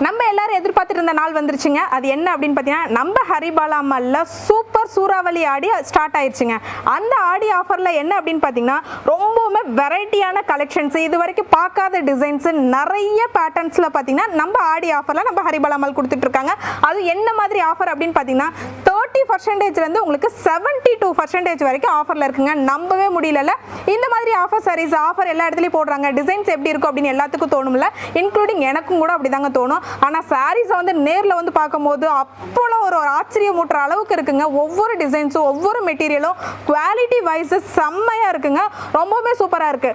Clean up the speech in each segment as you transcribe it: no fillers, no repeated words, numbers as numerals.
நம்ம எல்லாரும் எதிர்பார்த்துட்டு இருந்த நாள் வந்துருச்சுங்க. அது என்ன அப்படின்னு பார்த்தீங்கன்னா நம்ம ஹரிபாலா மால்ல சூப்பர் சூறாவளி ஆடி ஸ்டார்ட் ஆயிடுச்சுங்க. அந்த ஆடி ஆஃபர்ல என்ன அப்படின்னு பார்த்தீங்கன்னா ரொம்பவுமே வெரைட்டியான கலெக்ஷன்ஸ், இது வரைக்கும் பார்க்காத டிசைன்ஸ், நிறைய பேட்டர்ன்ஸ்ல பார்த்தீங்கன்னா நம்ம ஆடி ஆஃபர்ல நம்ம ஹரிபாலா மால் கொடுத்துட்டு இருக்காங்க. அது என்ன மாதிரி ஆஃபர் அப்படின்னு பார்த்தீங்கன்னா 30% இருந்து உங்களுக்கு 72% வரைக்கும் ஆஃபர்ல இருக்குங்க. நம்பவே முடியல. இந்த மாதிரி ஆஃபர் சாரீஸ் ஆஃபர் எல்லா இடத்துலயும் போடுறாங்க, டிசைன்ஸ் எப்படி இருக்கும் அப்படின்னு எல்லாத்துக்கும் தோணும்ல, இன்க்ளூடிங் எனக்கும் கூட அப்படிதாங்க தோணும். ஆனா சாரீஸ் வந்து நேர்ல வந்து பார்க்கும்போது அப்போல ஒரு ஆச்சரியமூட்டுற அளவுக்கு இருக்குங்க. ஒவ்வொரு டிசைன்ஸும் ஒவ்வொரு மெட்டீரியலும் குவாலிட்டி வைஸ் செம்மையா இருக்குங்க. ரொம்பவே சூப்பரா இருக்கு.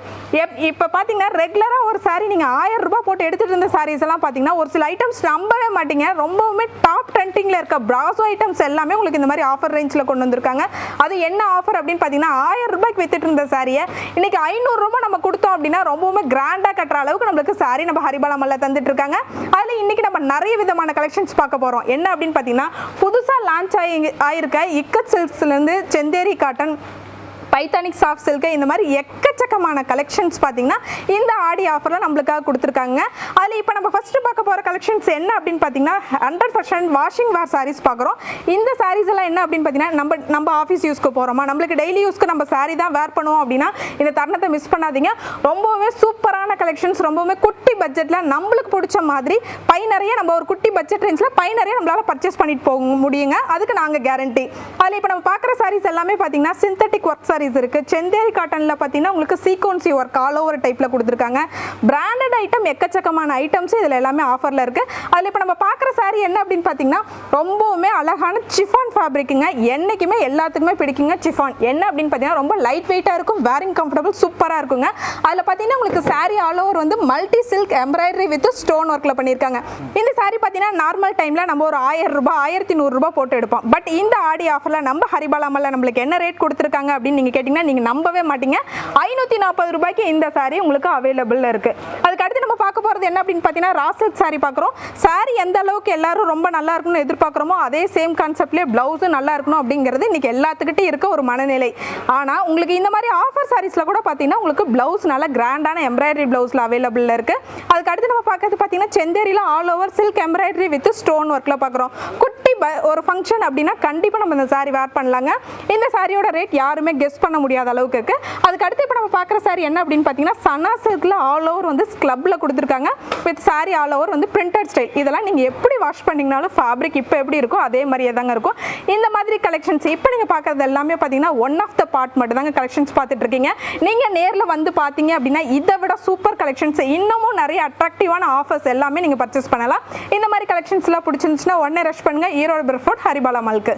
இப்ப பாத்தீங்கன்னா ரெகுலரா ஒரு சாரி நீங்க 1000 ரூபாய் போட்டு எடுத்துட்டு இருந்த சாரீஸ் எல்லாம் பாத்தீங்கன்னா ஒரு சில ஐட்டம்ஸ் நம்பவே மாட்டீங்க, ரொம்பவுமே டாப் ட்ரெண்டிங்ல இருக்க பிராசோ ஐட்டம்ஸ் எல்லாமே உங்களுக்கு இந்த மாதிரி ஆஃபர் ரேஞ்ச்ல கொண்டு வந்திருக்காங்க. அது என்ன ஆஃபர் அப்படின்னு பாத்தீங்கன்னா 1000 ரூபாய்க்கு வித்துட்டு இருந்த சாரியை இன்னைக்கு 500 ரூபாய் நம்ம கொடுத்தோம் அப்படின்னா ரொம்பவுமே கிராண்டா கட்டுற அளவுக்கு நம்மளுக்கு சாரி நம்ம ஹரிபாலா மால்ல தந்துட்டு இருக்காங்க. அதுல இன்னைக்கு நம்ம நிறைய விதமான கலெக்ஷன்ஸ் பார்க்க போறோம். என்ன அப்படின்னு பாத்தீங்கன்னா புதுசா லான்ச் ஆயிருக்க இக்கட் சில்க்ஸ்ல இருந்து செந்தேரி காட்டன், பைத்தானிக் சாஃப்ட் சில்க், இந்த மாதிரி எக்கச்சக்கமான கலெக்ஷன்ஸ் பார்த்தீங்கன்னா இந்த ஆடி ஆஃபரில் நம்மளுக்காக கொடுத்துருக்காங்க. அதில் இப்போ நம்ம ஃபஸ்ட்டு பார்க்க போகிற கலெக்ஷன்ஸ் என்ன அப்படின்னு பார்த்தீங்கன்னா 100% வாஷிங் வேர் சாரீஸ் பார்க்குறோம். இந்த சாரீஸ் எல்லாம் என்ன அப்படின்னு பார்த்தீங்கன்னா நம்ம ஆஃபீஸ் யூஸ்க்கு போகிறோமா, நம்மளுக்கு டெய்லி யூஸ்க்கு நம்ம சாரீ தான் வேர் பண்ணுவோம் அப்படின்னா இந்த தருணத்தை மிஸ் பண்ணாதீங்க. ரொம்பவே சூப்பரான கலெக்ஷன்ஸ், ரொம்பவே குட்டி பட்ஜெட்டில் நம்மளுக்கு பிடிச்ச மாதிரி பை நிறைய, நம்ம ஒரு குட்டி பட்ஜெட் ரேஞ்சில் பை நிறைய நம்மளால் பர்ச்சேஸ் பண்ணிட்டு போக முடியுங்க. அதுக்கு நாங்கள் கேரண்டி. அதில் இப்போ நம்ம பார்க்குற சாரீஸ் எல்லாமே பார்த்தீங்கன்னா சிந்தட்டிக் ஒர்க் சாரீஸ் இருக்கு. செந்தேரி காட்டன்ல பாத்தீங்கன்னா உங்களுக்கு சீக்வன்சி ஒர்க் ஆல் ஓவர் டைப்ல கொடுத்திருக்காங்க. பிராண்டட் ஐட்டம் எக்கச்சக்கமான ஐட்டம்ஸ் இதுல எல்லாமே ஆஃபர்ல இருக்கு. அதுல இப்ப நம்ம பார்க்குற சாரி என்ன அப்படின்னு பாத்தீங்கன்னா ரொம்பவுமே அழகான சிஃபான் ஃபேப்ரிக்குங்க. என்னைக்குமே எல்லாத்துக்குமே பிடிக்குங்க சிஃபான். என்ன அப்படின்னு பாத்தீங்கன்னா ரொம்ப லைட் வெயிட்டா இருக்கும், வேரிங் கம்ஃபர்டபுள், சூப்பரா இருக்குங்க. அதுல பாத்தீங்கன்னா உங்களுக்கு சாரி ஆல் ஓவர் வந்து multi silk embroidery with stone ஒர்க்ல பண்ணிருக்காங்க. இந்த சாரி பாத்தீங்கன்னா நார்மல் டைம்ல நம்ம ஒரு 1000 ரூபாய் 1100 ரூபாய் போட்டு எடுப்போம். பட் இந்த ஆடி ஆஃபர்ல நம்ம ஹரிபாலா மால்ல நம்மளுக்கு என்ன ரேட் கொடுத்திருக்காங்க அப்படின்னு நீங்க கேட்டீங்கன்னா நீங்க நம்பவே மாட்டீங்க. 540 ரூபாய்க்கு இந்த சாரி உங்களுக்கு அவைலபிள் இருக்கு. அதுக்கு அடுத்து நம்ம பார்க்க போறது என்ன அப்படின்னு பாத்தீங்கன்னா ரா சில்க் சாரி பார்க்குறோம். சாரி எந்த அளவுக்கு எல்லாரும் ரொம்ப நல்லா இருக்கணும்னு எதிர்பார்க்குறோமோ அதே சேம் கான்செப்ட்லேயே பிளவுஸும் நல்லா இருக்கணும் அப்படிங்கிறது இன்னைக்கு எல்லாத்துக்கிட்டே இருக்க ஒரு மனநிலை. ஆனா உங்களுக்கு இந்த மாதிரி ஆஃபர் சாரீஸ்ல கூட பாத்தீங்கன்னா உங்களுக்கு பிளவுஸ் நல்ல கிராண்டான எம்ப்ராய்டரி பிளவுஸ்ல அவைலபிள் இருக்கு. அதுக்கு அடுத்து நம்ம பார்க்கறது பாத்தீங்கன்னா செந்தேரியில all over silk embroidery with stone ஒர்க்ல பார்க்குறோம். குட்டி ஒரு ஃபங்க்ஷன் அப்படின்னா கண்டிப்பா நம்ம இந்த சாரி வேர் பண்ணலாங்க. இந்த சாரியோட ரேட் யாருமே கெஸ் பண்ண முடியாத அளவுக்கு இருக்கு. அதுக்கு அடுத்து இப்போ நம்ம பார்க்குற சாரி என்ன அப்படின்னு பார்த்தீங்கன்னா சனா சில்க்ல ஆல் ஓவர் வந்து ஸ்க்ளப்ல கொடுத்துருக்காங்க. வித் சாரி ஆல் ஓவர் வந்து பிரிண்டட் ஸ்டைல். இதெல்லாம் நீங்க எப்படி வாஷ் பண்ணீங்கனாலும் ஃபேப்ரிக் இப்போ எப்படி இருக்கோ அதே மாதிரியே தாங்க இருக்கும். இந்த மாதிரி கலெக்ஷன்ஸ் இப்போ நீங்க பார்க்கறது எல்லாமே பார்த்தீங்கன்னா ஒன் ஆஃப் த பார்ட் மட்டும் தாங்க கலெக்ஷன்ஸ் பார்த்துட்டு இருக்கீங்க. நீங்க நேர்ல வந்து பார்த்தீங்க அப்படின்னா இதை விட சூப்பர் கலெக்ஷன்ஸ், இன்னமும் நிறைய அட்ராக்டிவான ஆஃபர்ஸ் எல்லாமே நீங்க பர்ச்சேஸ் பண்ணலாம். இந்த மாதிரி கலெக்ஷன்ஸ் எல்லாம் பிடிச்சிருந்துச்சுன்னா உடனே ரஷ் பண்ணுங்க ஈரோடு பிர்ஃபோர்ட் ஹரிபாலா மால்க்கு.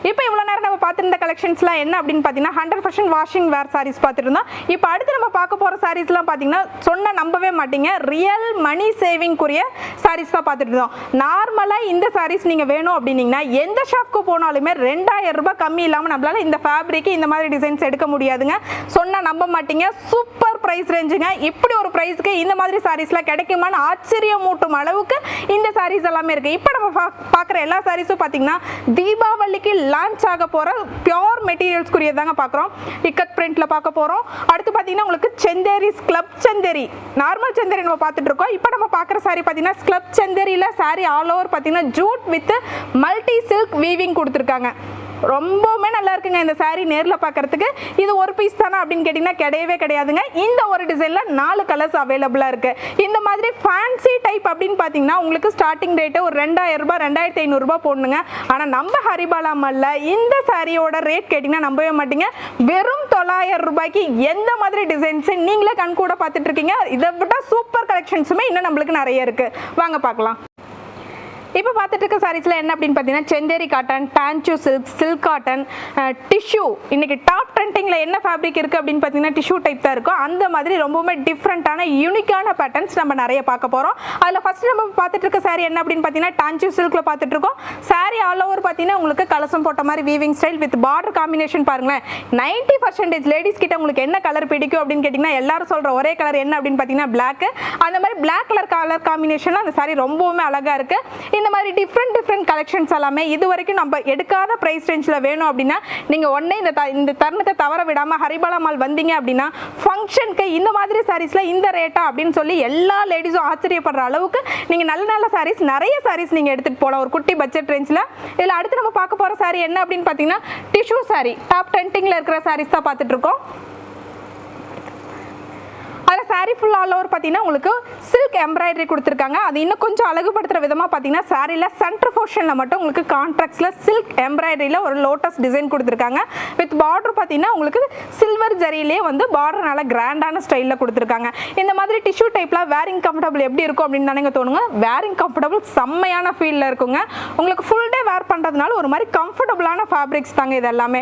இப்போ இவ்வளோ நேரம் நம்ம பார்த்துருந்த கலெக்ஷன்ஸ்லாம் என்ன அப்படின்னு பார்த்தீங்கன்னா 100% வாஷிங் வேர் சாரீஸ் பார்த்துட்டு இருந்தோம். இப்போ அடுத்து நம்ம பார்க்க போகிற சாரீஸ்லாம் பார்த்தீங்கன்னா சொன்ன நம்பவே மாட்டீங்க, ரியல் மணி சேவிங்குரிய சாரீஸ் தான் பார்த்துட்டு இருந்தோம். நார்மலாக இந்த சாரீஸ் நீங்கள் வேணும் அப்படின்னீங்கன்னா எந்த ஷாப்க்கு போனாலுமே 2000 ரூபாய் கம்மி இல்லாமல் நம்மளால இந்த ஃபேப்ரிக்கு இந்த மாதிரி டிசைன்ஸ் எடுக்க முடியாதுங்க. சொன்னால் நம்ப மாட்டீங்க, சூப்பர் ப்ரைஸ் ரேஞ்சுங்க. இப்படி ஒரு ப்ரைஸ்க்கு இந்த மாதிரி சாரீஸ்லாம் கிடைக்குமான்னு ஆச்சரியமூட்டும் அளவுக்கு இந்த சாரீஸ் எல்லாமே இருக்குது. இப்போ நம்ம பார்க்குற எல்லா சாரீஸும் பார்த்தீங்கன்னா தீபாவளிக்கு லான்ச் ஆக போற பியூர் மெட்டீரியல்ஸ் குறியதாங்க பார்க்குறோம். இக்கட் பிரிண்ட்ல பார்க்க போறோம். அடுத்து பார்த்தீங்கன்னா உங்களுக்கு செந்தேரி ஸ்க்ளப் செந்தேரி, நார்மல் செந்தேரி நம்ம பார்த்துட்டு இருக்கோம். இப்போ நம்ம பார்க்குற சாரி பார்த்தீங்கன்னா ஸ்க்ளப் செந்தேரியில சாரி ஆல் ஓவர் பார்த்தீங்கன்னா jute with multi silk weaving கொடுத்துருக்காங்க. ரொம்பவுமே நல்லா இருக்குங்க இந்த சாரி நேர்ல பார்க்கறதுக்கு. இது ஒரு பீஸ் தானே அப்படின்னு கேட்டிங்கன்னா கிடையவே கிடையாதுங்க. இந்த ஒரு டிசைன்ல 4 கலர்ஸ் அவைலபிளா இருக்கு. இந்த மாதிரி ஃபேன்சி டைப் அப்படின்னு பார்த்தீங்கன்னா உங்களுக்கு ஸ்டார்டிங் ரேட்டு ஒரு 2000 ரூபாய் 2500 ரூபாய் போடணுங்க. ஆனால் நம்ம ஹரிபாலா மால்ல இந்த சாரியோட ரேட் கேட்டிங்கன்னா நம்பவே மாட்டீங்க, வெறும் 900 ரூபாய்க்கு எந்த மாதிரி டிசைன்ஸ் நீங்களே கண் கூட பார்த்துட்டு இருக்கீங்க. இதை விட சூப்பர் கலெக்ஷன்ஸுமே இன்னும் நம்மளுக்கு நிறைய இருக்கு. வாங்க பார்க்கலாம். இப்போ பார்த்துட்டு இருக்க சாரீஸ்ல என்ன அப்படின்னு பார்த்தீங்கன்னா Chanderi cotton, Tanchoi silk, silk cotton, tissue. இன்னைக்கு டாப் ட்ரெண்டிங்ல என்ன ஃபேப்ரிக் இருக்கு அப்படின்னு பார்த்தீங்கன்னா டிஷ்யூ டைப் தான் இருக்கும். அந்த மாதிரி ரொம்பவுமே டிஃப்ரெண்டான யூனிக்கான பேட்டர்ன்ஸ் நம்ம நிறைய பார்க்க போறோம். அதில் ஃபர்ஸ்ட் நம்ம பார்த்துட்டு இருக்க சாரி என்ன அப்படின்னு பார்த்தீங்கன்னா டான்ச்சு சில்க்ல பார்த்துட்டு இருக்கோம். சாரி ஆல் ஓவர் பார்த்தீங்கன்னா உங்களுக்கு கலசம் போட்ட மாதிரி weaving style with border combination பாருங்களேன். 90% லேடிஸ் கிட்ட உங்களுக்கு என்ன கலர் பிடிக்கும் அப்படின்னு கேட்டிங்கன்னா எல்லாரும் சொல்ற ஒரே கலர் என்ன அப்படின்னு பார்த்தீங்கன்னா பிளாக். அந்த மாதிரி பிளாக் கலர் காம்பினேஷன்ல அந்த சாரி ரொம்பவுமே அழகா இருக்கு. இந்த இந்த மாதிரி டிஃப்ரெண்ட் கலெக்ஷன்ஸ் எல்லாமே இது வரைக்கும் நம்ம எடுக்காத பிரைஸ் ரேஞ்சில் வேணும் அப்படின்னா நீங்கள் உடனே இந்த தருணத்தை தவற விடாமல் ஹரிபாலா மால் வந்தீங்க அப்படின்னா ஃபங்க்ஷனுக்கு இந்த மாதிரி சாரீஸில் இந்த ரேட்டா அப்படின்னு சொல்லி எல்லா லேடிஸும் ஆச்சரியப்படுற அளவுக்கு நீங்கள் நல்ல சாரீஸ் நிறைய சாரீஸ் நீங்கள் எடுத்துகிட்டு போகலாம் ஒரு குட்டி பட்ஜெட் ரேஞ்சில். இதில் அடுத்து நம்ம பார்க்க போகிற சாரீ என்ன அப்படின்னு பார்த்தீங்கன்னா டிஷ்யூ சாரீ. டாப் ட்ரெண்டிங்கில் இருக்கிற சாரீஸ் தான் பார்த்துட்டு இருக்கோம். அதில் சாரீ ஃபுல் ஆல் ஓவர் பார்த்தீங்கன்னா உங்களுக்கு சில்க் எம்ப்ராய்டரி கொடுத்துருக்காங்க. அது இன்னும் கொஞ்சம் அழகுபடுத்துகிற விதமாக பார்த்தீங்கன்னா சாரியில் சென்டர் போர்ஷனில் மட்டும் உங்களுக்கு கான்ட்ராக்ட்ஸில் சில்க் எம்ப்ராய்டரியில் ஒரு லோட்டஸ் டிசைன் கொடுத்துருக்காங்க. வித் பார்டர் பார்த்தீங்கன்னா உங்களுக்கு சில்வர் ஜரியிலே வந்து பார்டர் நல்லா கிராண்டான ஸ்டைலில் கொடுத்துருக்காங்க. இந்த மாதிரி டிஷ்யூ டைப்பில் வேரிங் கம்ஃபர்டபுள் எப்படி இருக்கும் அப்படின்னு நினைக்க தோணுங்க. வேரிங் கம்ஃபர்டபுள் செம்மையான ஃபீலில் இருக்குங்க. உங்களுக்கு ஃபுல் டே வேர் பண்ணுறதுனால ஒரு மாதிரி கம்ஃபர்டபுளான ஃபேப்ரிக்ஸ் தாங்க இதெல்லாம்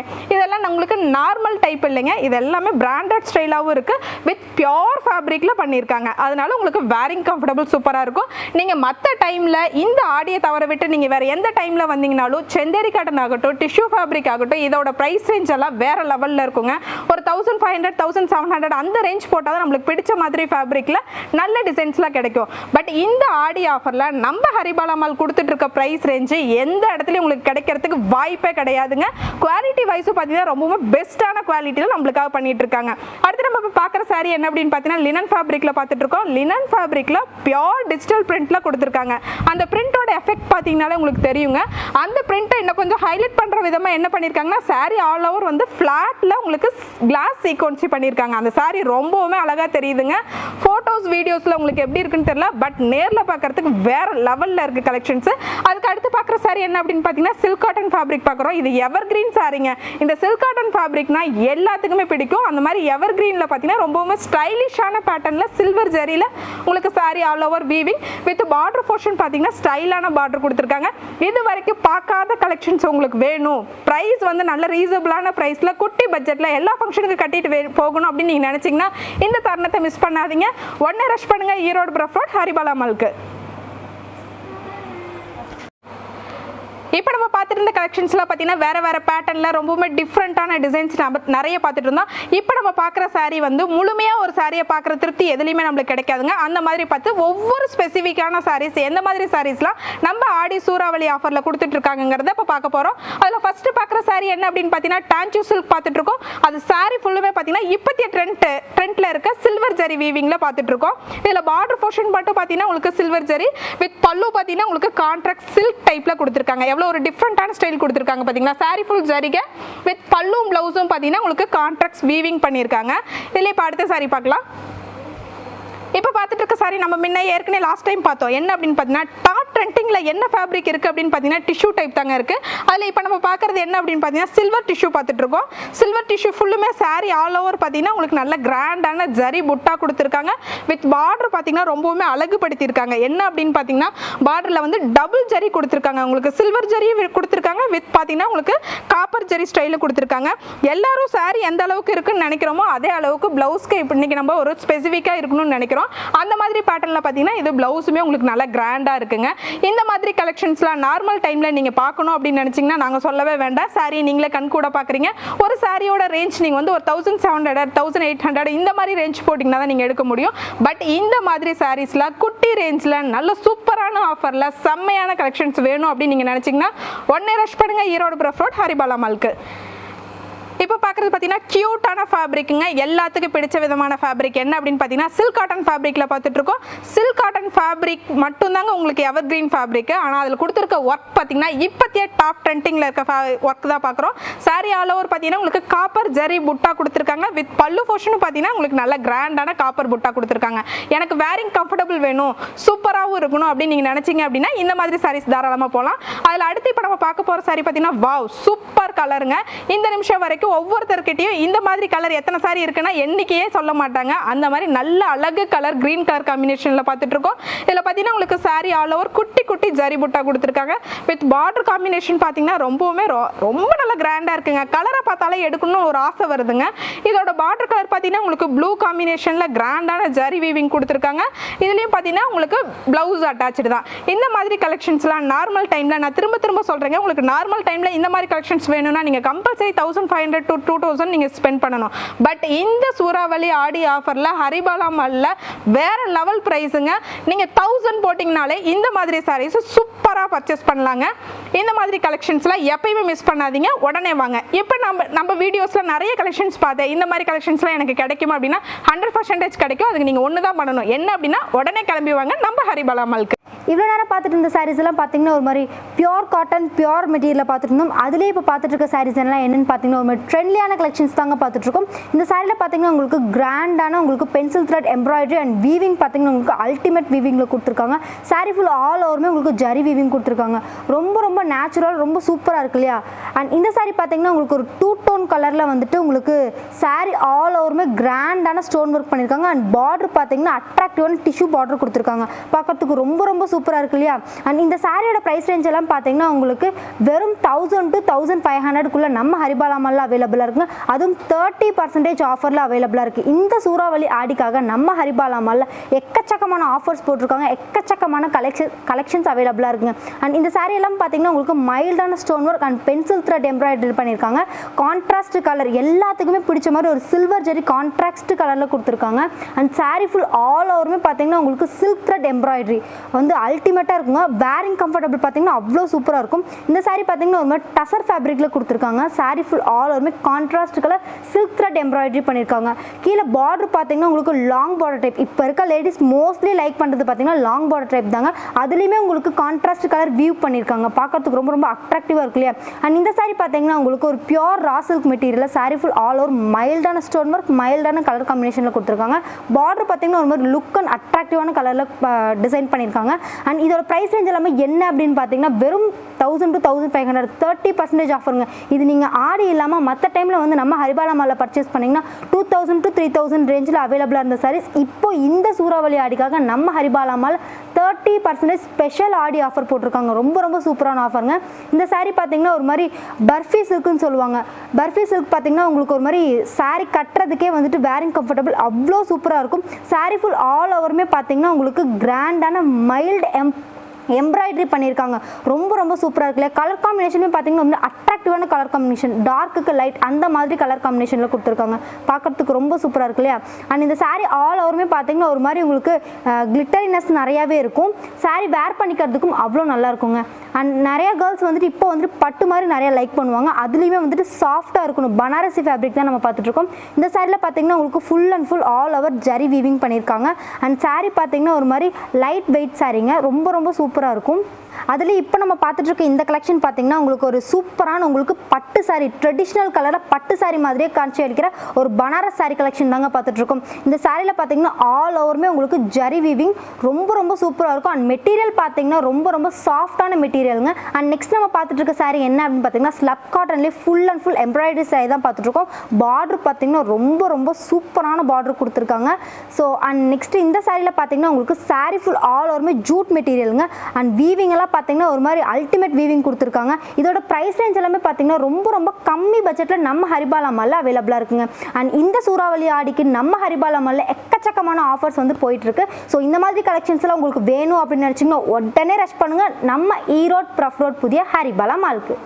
உங்களுக்கு நார்மல் டைப் இல்லைங்க. இது எல்லாமே பிராண்டட் ஸ்டைலாகவும் இருக்குது. வித் பியோர் ஃபேப்ரிக்ல பண்ணியிருக்காங்க. அதனால உங்களுக்கு வேரிங் கம்ஃபர்டபுள் சூப்பராக இருக்கும். நீங்கள் மற்ற டைமில் இந்த ஆடியை தவிர விட்டு நீங்கள் வேறு எந்த டைமில் வந்தீங்கனாலும் செந்தேரி காட்டன் ஆகட்டும் டிஷ்யூ ஃபேப்ரிக் ஆகட்டும் இதோட ப்ரைஸ் ரேஞ்ச் எல்லாம் வேறு லெவலில் இருக்குங்க. ஒரு 1500 1700 அந்த ரேஞ்ச் போட்டால் தான் நம்மளுக்கு பிடிச்ச மாதிரி ஃபேப்ரிக்கில் நல்ல டிசைன்ஸ்லாம் கிடைக்கும். பட் இந்த ஆடி ஆஃபரில் நம்ம ஹரிபாலா மால் கொடுத்துட்டு இருக்க ப்ரைஸ் ரேஞ்சு எந்த இடத்துலையும் உங்களுக்கு கிடைக்கிறதுக்கு வாய்ப்பே கிடையாதுங்க. குவாலிட்டி வைஸும் பார்த்தீங்கன்னா ரொம்பவும் பெஸ்ட்டான குவாலிட்டியில் நம்மளுக்காக பண்ணிட்டு இருக்காங்க. அடுத்து நம்ம பார்க்குற சாரி என்ன அப்படின்னு பார்த்தீங்கன்னா லினன் ஃபேப்ரிக்ல பார்த்துட்டு இருக்கோம். லினன் ஃபேப்ரிக்ல பியோர் டிஜிட்டல் பிரிண்ட்ல கொடுத்துருக்காங்க. அந்த பிரிண்டோட எஃபெக்ட் பார்த்தீங்கன்னாலே உங்களுக்கு தெரியுங்க. அந்த பிரிண்ட்டை இன்னும் கொஞ்சம் ஹைலைட் பண்ற விதமா என்ன பண்ணிருக்காங்கன்னா சாரி ஆல் ஓவர் வந்து ஃபிளாட்ல உங்களுக்கு கிளாஸ் சீக்வன்சி பண்ணிருக்காங்க. அந்த சாரி ரொம்பவுமே அழகா தெரியுதுங்க. போட்டோஸ் வீடியோஸ்ல உங்களுக்கு எப்படி இருக்குன்னு தெரியல. பட் நேர்ல பார்க்கறதுக்கு வேற லெவல்ல இருக்கு கலெக்ஷன்ஸ். அதுக்கு அடுத்து பார்க்குற சாரி என்ன அப்படின்னு பார்த்தீங்கன்னா சில்க் காட்டன் ஃபேப்ரிக் பார்க்குறோம். இது எவர் கிரீன் சாரிங்க. இந்த சில்க் காட்டன் ஃபேப்ரிக்னா எல்லாத்துக்குமே பிடிக்கும். அந்த மாதிரி எவர் கிரீன்ல பார்த்தீங்கன்னா ரொம்பவுமே ஸ்டைலிஷ் பேட்டர்ன்ல சில்வர் ஜரியில உங்களுக்கு sorry all over weaving with border portion பாத்தீங்கன்னா ஸ்டைலான பார்டர் கொடுத்திருக்காங்க. இது வரைக்கும் பார்க்காத கலெக்ஷன்ஸ் உங்களுக்கு வேணும், பிரைஸ் வந்து நல்ல ரீசனபிளான பிரைஸ்ல குட்டி பட்ஜெட்ல எல்லா ஃபங்க்ஷனுக்கு கட்டிட்டு போகணும் அப்படின்னு நீங்க நினைச்சீங்கன்னா இந்த தருணத்தை மிஸ் பண்ணாதீங்க. உடனே ரஷ் பண்ணுங்க ஈரோடு பிரஃப் ரோட் ஹரிபாலா மால்க்கு. இப்போ நம்ம பார்த்துட்டு இருந்த கலெக்ஷன்ஸ்லாம் பார்த்தீங்கன்னா வேற பேட்டர்னில் ரொம்பவுமே டிஃப்ரெண்ட்டான டிசைன்ஸ் நம்ம நிறைய பார்த்துட்டு இருந்தோம். இப்போ நம்ம பார்க்குற சாரீ வந்து முழுமையாக ஒரு சாரியை பார்க்குற திருப்தி எதுலையுமே நம்மளுக்கு கிடைக்காதுங்க. அந்த மாதிரி பார்த்து ஒவ்வொரு ஸ்பெசிஃபிக்கான சாரீஸ் எந்த மாதிரி சாரீஸ்லாம் நம்ம ஆடி சூறாவளி ஆஃபரில் கொடுத்துட்டு இருக்காங்கிறத இப்போ பார்க்க போகிறோம். அதில் ஃபர்ஸ்ட் பார்க்குற சாரீ என்ன அப்படின்னு பார்த்தீங்கன்னா டான்ச்சு சில்க் பார்த்துட்டு இருக்கோம். அது சாரீ ஃபுல்லுமே பார்த்தீங்கன்னா இப்போத்திய ட்ரெண்ட்ல இருக்க சில்வர் ஜரி வீவிங்கில் பார்த்துட்டு இருக்கோம். இதில் பார்டர் போர்ஷன் மட்டும் பார்த்தீங்கன்னா உங்களுக்கு சில்வர் ஜரி வித் பல்லு பார்த்தீங்கன்னா உங்களுக்கு கான்ட்ராக்ட் சில்க் டைப்பில் கொடுத்துருக்காங்க. எவ்வளோ ஒரு டிஃபரெண்டான ஸ்டைல் கொடுத்துருக்காங்க பாத்தீங்களா. சாரி ஃபுல் ஜரிகை வித் பல்லும் பிளவுஸும் பார்த்தீங்கன்னா உங்களுக்கு கான்ட்ராக்ட்ஸ் வீவிங் பண்ணியிருக்காங்க. இதில் இப்போ அடுத்த சாரி பார்க்கலாம். இப்போ பார்த்துட்டு இருக்க சாரி நம்ம முன்ன ஏற்கனவே லாஸ்ட் டைம் பார்த்தோம். என்ன அப்படின்னு பார்த்தீங்கன்னா டாப் ட்ரெண்டிங்ல என்ன ஃபேப்ரிக் இருக்கு அப்படின்னு பார்த்தீங்கன்னா டிஷ்யூ டைப் தாங்க இருக்கு. அதில் இப்போ நம்ம பார்க்கறது என்ன அப்படின்னு பார்த்தீங்கன்னா சில்வர் டிஷ்யூ பார்த்துட்டு இருக்கோம். சில்வர் டிஷ்யூ ஃபுல்லுமே சாரி ஆல் ஓவர் பார்த்தீங்கன்னா உங்களுக்கு நல்ல கிராண்டான ஜரி புட்டா கொடுத்துருக்காங்க. வித் பார்டர் பார்த்தீங்கன்னா ரொம்பவுமே அழகுபடுத்தியிருக்காங்க. என்ன அப்படின்னு பார்த்தீங்கன்னா பார்டரில் வந்து டபுள் ஜரி கொடுத்துருக்காங்க. உங்களுக்கு சில்வர் ஜரி கொடுத்துருக்காங்க வித் பார்த்தீங்கன்னா உங்களுக்கு காப்பர் ஜரி ஸ்டைலில் கொடுத்துருக்காங்க. எல்லாரும் சாரி எந்த அளவுக்கு இருக்குன்னு நினைக்கிறோமோ அதே அளவுக்கு பிளவுஸ்க்கு இப்போ இன்னைக்கு நம்ம ஒரு ஸ்பெசிஃபிக்காக இருக்கணும்னு நினைக்கிறோம். அந்த மாதிரி பேட்டர்ன்ல பாத்தீங்கன்னா இது பிளவுஸுமே உங்களுக்கு நல்ல கிராண்டா இருக்குங்க. இந்த மாதிரி கலெக்ஷன்ஸ்லாம் நார்மல் டைம்ல நீங்க பார்க்கணும் அப்படின்னு நினைச்சீங்கன்னா நாங்க சொல்லவே வேண்டாம். சாரி நீங்களே கண் கூட பாக்குறீங்க. ஒரு சாரியோட ரேஞ்ச் நீங்க வந்து ஒரு 1700 1800 இந்த மாதிரி ரேஞ்ச் போட்டீங்கன்னா தான் நீங்க எடுக்க முடியும். பட் இந்த மாதிரி சாரீஸ்ல குட்டி ரேஞ்ச்ல நல்ல சூப்பரான ஆஃபர்ல செம்மையான கலெக்ஷன்ஸ் வேணும் அப்படின்னு நீங்க நினைச்சீங்கன்னா உடனே ரஷ் பண்ணுங்க ஈரோடு பிரஃப் ரோட் ஹரிபாலா மால்க்கு. இப்போ பார்க்குறது பார்த்தீங்கன்னா க்யூட்டான ஃபேப்ரிக்குங்க. எல்லாத்துக்கும் பிடிச்ச விதமான ஃபேப்ரிக் என்ன அப்படின்னு பார்த்தீங்கன்னா சில்க் காட்டன் ஃபேப்ரிக்கில் பார்த்துட்டு இருக்கோம். சில்க் காட்டன் ஃபேப்ரிக் மட்டும்தாங்க உங்களுக்கு எவர் கிரீன் ஃபேப்ரிக். ஆனால் அதில் கொடுத்துருக்க ஒர்க் பார்த்தீங்கன்னா இப்போத்திய டாப் ட்ரெண்டிங்கில் இருக்க ஒர்க் தான் பார்க்குறோம். சாரி ஆல் ஓவர் பார்த்தீங்கன்னா உங்களுக்கு காப்பர் ஜரி புட்டா கொடுத்துருக்காங்க. வித் பல்லு போர்ஷனும் பார்த்தீங்கன்னா உங்களுக்கு நல்ல கிராண்டான காப்பர் புட்டா கொடுத்துருக்காங்க. எனக்கு வேரிங் கம்ஃபர்டபுள் வேணும், சூப்பராகவும் இருக்கணும் அப்படின்னு நீங்கள் நினச்சிங்க அப்படின்னா இந்த மாதிரி சாரீஸ் தாராளமாக போகலாம். அதில் அடுத்து இப்போ நம்ம பார்க்க போகிற சாரி பார்த்தீங்கன்னா வாவ் சூப்பர் கலருங்க. இந்த நிமிஷம் வரைக்கும் ஒவ்வொருத்தர்கிட்டயும் இந்த மாதிரி கலர் எத்தனை சாரி இருக்குன்னா எண்ணிக்கையே சொல்ல மாட்டாங்க. அந்த மாதிரி நல்ல அழகு கலர் கிரீன் கலர் காம்பினேஷன்ல பார்த்துட்டு இருக்கோம். இதில் பார்த்தீங்கன்னா உங்களுக்கு சாரி ஆல் ஓவர் குட்டி குட்டி ஜரி புட்டா கொடுத்துருக்காங்க. வித் பார்டர் காம்பினேஷன் பார்த்தீங்கன்னா ரொம்பவுமே ரொம்ப நல்ல கிராண்டா இருக்குங்க. கலரை பார்த்தாலே எடுக்கணும்னு ஒரு ஆசை வருதுங்க. இதோட பார்டர் கலர் பார்த்தீங்கன்னா உங்களுக்கு ப்ளூ காம்பினேஷன்ல கிராண்டான ஜரி வீவிங் கொடுத்துருக்காங்க. இதுலயும் பார்த்தீங்கன்னா உங்களுக்கு பிளவுஸ் அட்டாச்சு தான். இந்த மாதிரி கலெக்ஷன்ஸ்லாம் நார்மல் டைம்ல நான் திரும்ப திரும்ப சொல்றேங்க. உங்களுக்கு நார்மல் டைம்ல இந்த மாதிரி கலெக்ஷன்ஸ் வேணும்னா நீங்க கம்பல்சரி 1500 1500 to 2000 நீங்கள் ஸ்பெண்ட் பண்ணணும். பட் இந்த சூறாவளி ஆடி ஆஃபரில் ஹரிபாலா மாலில் வேற லெவல் ப்ரைஸுங்க. நீங்கள் 1000 போட்டிங்கனாலே இந்த மாதிரி சாரீஸ் சூப்பராக பர்ச்சேஸ் பண்ணலாங்க. இந்த மாதிரி கலெக்ஷன்ஸ்லாம் எப்பயுமே மிஸ் பண்ணாதீங்க, உடனே வாங்க. இப்போ நம்ம வீடியோஸில் நிறைய கலெக்ஷன்ஸ் பார்த்தேன், இந்த மாதிரி கலெக்ஷன்ஸ்லாம் எனக்கு கிடைக்குமா அப்படின்னா 100% கிடைக்கும். அதுக்கு நீங்கள் ஒன்று தான் பண்ணணும், என்ன அப்படின்னா உடனே கிளம்பி வாங்க நம்ம ஹரிபாலா மாலுக்கு. இவ்வளோ நேரம் பார்த்துட்டு இருந்த சாரீஸ் எல்லாம் பார்த்தீங்கன்னா ஒரு மாதிரி பியூர் காட்டன் பியூர் மெட்டீரியலில் பார்த்துட்டு இருந்தோம். அதுலேயே இப்போ பார்த்துட்டு இருக்க சாரீஸ் எல்லாம் என்னென்னு பார்த்தீங்கன்னா ஒரு மாதிரி ட்ரெண்ட்லியான கலெக்ஷன்ஸ் தாங்க பார்த்துட்டு இருக்கோம். இந்த சாரியில் பார்த்தீங்கன்னா உங்களுக்கு கிராண்டான உங்களுக்கு pencil thread embroidery and weaving பார்த்தீங்கன்னா உங்களுக்கு அல்டிமேட் வீவிங்கில் கொடுத்துருக்காங்க. சாரீ ஃபுல் ஆல் ஓவருமே உங்களுக்கு ஜரி வீவிங் கொடுத்துருக்காங்க. ரொம்ப ரொம்ப நேச்சுரல், ரொம்ப சூப்பராக இருக்கு இல்லையா? அண்ட் இந்த சாரீ பார்த்தீங்கன்னா உங்களுக்கு ஒரு 2 டோன் கலரில் வந்துட்டு உங்களுக்கு சாரீ ஆல் ஓவருமே கிராண்டான ஸ்டோன் ஒர்க் பண்ணியிருக்காங்க. அண்ட் பார்டர் பார்த்தீங்கன்னா அட்ராக்டிவான டிஷ்யூ பார்டர் கொடுத்துருக்காங்க. பார்க்கறதுக்கு ரொம்ப ரொம்ப சூப்பராக இருக்கு இல்லையா? அண்ட் இந்த சாரியோட ப்ரைஸ் ரேஞ்ச் எல்லாம் பார்த்தீங்கன்னா உங்களுக்கு வெறும் 1000 to 1500 நம்ம ஹரிபாலா மாலில் அவைலபிளாக இருக்குங்க. அதுவும் 30% ஆஃபரில் அவைலபிளாக இருக்குது. இந்த சூறாவளி ஆடிக்காக நம்ம ஹரிபாலா மாலில் எக்கச்சக்கமான ஆஃபர்ஸ் போட்டிருக்காங்க, எக்கச்சக்கமான கலெக்ஷன்ஸ் அவைலபிளாக இருக்குங்க. அண்ட் இந்த சாரி எல்லாம் பார்த்தீங்கன்னா உங்களுக்கு மைல்டான stone work and pencil thread embroidery பண்ணியிருக்காங்க. கான்ட்ராஸ்ட் கலர் எல்லாத்துக்குமே பிடிச்ச மாதிரி ஒரு சில்வர் ஜெரி கான்ட்ராஸ்ட் கலரில் கொடுத்துருக்காங்க. அண்ட் சாரி ஃபுல் ஆல் ஓவருமே பார்த்தீங்கன்னா உங்களுக்கு சில்க் த்ரெட் எம்ப்ராய்டரி வந்து அல்டிமேட்டாக இருக்குங்க. வேரிங் கம்ஃபர்டபுள் பார்த்தீங்கன்னா அவ்வளோ சூப்பராக இருக்கும். இந்த சாரி பார்த்தீங்கன்னா ஒரு மாதிரி டசர் ஃபேப்ரிக்கில் கொடுத்துருக்காங்க. சாரி ஃபுல் ஆல் ஓவருமே contrast colour silk thread embroidery பண்ணியிருக்காங்க. கீழே பார்டர் பார்த்தீங்கன்னா உங்களுக்கு லாங் பார்டர் டைப். இப்போ இருக்க லேடிஸ் மோஸ்ட்லி லைக் பண்ணுறது பார்த்தீங்கன்னா லாங் பார்டர் டைப் தாங்க. அதுலேயுமே உங்களுக்கு கான்ட்ராஸ்ட் கலர் வியூ பண்ணியிருக்காங்க. பார்க்கறதுக்கு ரொம்ப ரொம்ப அட்ராக்டிவாக இருக்கு இல்லையா? அண்ட் இந்த சாரி பார்த்தீங்கன்னா உங்களுக்கு ஒரு pure raw silk material. Sari full all over மைல்டான ஸ்டோன் ஒர்க், மைல்டான கலர் காம்பினேஷனில் கொடுத்துருக்காங்க. பார்டர் பார்த்தீங்கன்னா ஒரு மாதிரி லுக் அண்ட் அட்ராக்டிவான கலரில் டிசைன் பண்ணியிருக்காங்க. அண்ட் இதோட ப்ரைஸ் ரேஞ்ச் எல்லாமே என்ன அப்படின்னு பார்த்தீங்கன்னா வெறும் 1000 to 1500 30% ஆஃபருங்க. இது நீங்கள் ஆடி இல்லாமல் மற்ற டைமில் வந்து நம்ம ஹரிபாலா மாலில் பர்ச்சேஸ் பண்ணிங்கன்னா 2000 to 3000 ரேஞ்சில் அவைலபிளாக இருந்த சாரீஸ் இப்போ இந்த சூறாவளி ஆடிக்காக நம்ம ஹரிபாலா மால் 30% ஸ்பெஷல் ஆடி ஆஃபர் போட்டிருக்காங்க. ரொம்ப ரொம்ப சூப்பரான ஆஃபருங்க. இந்த சாரீ பார்த்தீங்கன்னா ஒரு மாதிரி பர்ஃபி சில்க்குன்னு சொல்லுவாங்க. பர்ஃபி சில்க் பார்த்தீங்கன்னா உங்களுக்கு ஒரு மாதிரி சாரீ கட்டுறதுக்கே வந்துட்டு வேரிங் கம்ஃபர்டபுள் அவ்வளோ சூப்பராக இருக்கும். சாரீ ஃபுல் ஆல் ஓவருமே பார்த்தீங்கன்னா உங்களுக்கு கிராண்டான மைல்டு எம்ப்ராய்டரி பண்ணியிருக்காங்க. ரொம்ப ரொம்ப சூப்பராக இருக்குல்ல? கலர் காம்பினேஷனுமே பார்த்தீங்கன்னா வந்து அட்ராக்டிவான கலர் காம்பினேஷன், டார்க்குக்கு லைட் அந்த மாதிரி கலர் காம்பினேஷனில் கொடுத்துருக்காங்க. பார்க்கறதுக்கு ரொம்ப சூப்பராக இருக்கு இல்லையா? அண்ட் இந்த சாரீ ஆல் ஓவருமே பார்த்தீங்கன்னா ஒரு மாதிரி உங்களுக்கு கிளிட்டரினஸ் நிறையாவே இருக்கும். சாரீ வேர் பண்ணிக்கிறதுக்கும் அவ்வளோ நல்லா இருக்குங்க. அண்ட் நிறைய கேர்ள்ஸ் வந்துட்டு இப்போ வந்துட்டு பட்டு மாதிரி நிறைய லைக் பண்ணுவாங்க. அதுலேயுமே வந்துட்டு சாஃப்டாக இருக்கணும், பனாரசி ஃபேப்ரிக் தான் நம்ம பார்த்துட்ருக்கோம். இந்த சாரியில் பார்த்தீங்கன்னா உங்களுக்கு full and full all over zari weaving பண்ணியிருக்காங்க. அண்ட் சாரீ பார்த்தீங்கன்னா ஒரு மாதிரி லைட் வெயிட் சாரீங்க, ரொம்ப ரொம்ப சூப்பராக இருக்கும். அதில் இப்போ நம்ம பார்த்துட்டு இருக்க இந்த கலெக்ஷன் பார்த்தீங்கன்னா உங்களுக்கு ஒரு சூப்பரான உங்களுக்கு பட்டு சாரீ, ட்ரெடிஷ்னல் கலரில் பட்டு சாரீ மாதிரியே காட்சி அளிக்கிற ஒரு பனாரஸ் சாரீ கலெக்ஷன் தாங்க பார்த்துட்டு இருக்கோம். இந்த சாரியில் பார்த்தீங்கன்னா ஆல் ஓவருமே உங்களுக்கு ஜரி வீவிங் ரொம்ப ரொம்ப சூப்பராக இருக்கும். அண்ட் மெட்டீரியல் பார்த்தீங்கன்னா ரொம்ப ரொம்ப சாஃப்டான மெட்டீரியலுங்க. அண்ட் நெக்ஸ்ட் நம்ம பார்த்துட்டு இருக்க சாரீ என்ன அப்படின்னு பார்த்தீங்கன்னா ஸ்லப் காட்டன்லேயே full and full embroidery sari தான் பார்த்துட்டு இருக்கோம். பார்டர் பார்த்தீங்கன்னா ரொம்ப ரொம்ப சூப்பரான பார்டர் கொடுத்துருக்காங்க. ஸோ அண்ட் நெக்ஸ்ட் இந்த சாரியில் பார்த்தீங்கன்னா உங்களுக்கு சாரீ ஃபுல் ஆல் ஓவருமே ஜூட் மெட்டீரியலுங்க. அண்ட் வீவிங் எல்லாம் பார்த்தீங்கன்னா ஒரு மாதிரி அல்டிமேட் வீவிங் கொடுத்துருக்காங்க. இதோட ப்ரைஸ் ரேஞ்ச் எல்லாமே பார்த்தீங்கன்னா ரொம்ப ரொம்ப கம்மி பட்ஜெட்டில் நம்ம ஹரிபாலா மாலில் அவைலபிளாக இருக்குங்க. அண்ட் இந்த சூறாவளி ஆடிக்கு நம்ம ஹரிபாலா மாலில் எக்கச்சக்கமான ஆஃபர்ஸ் வந்து போயிட்டு இருக்கு. ஸோ இந்த மாதிரி கலெக்ஷன்ஸ் எல்லாம் உங்களுக்கு வேணும் அப்படின்னு நினச்சிங்கன்னா உடனே ரஷ் பண்ணுங்க நம்ம ஈரோடு பிரஃப் ரோட் புதிய ஹரிபாலா மாலுக்கு.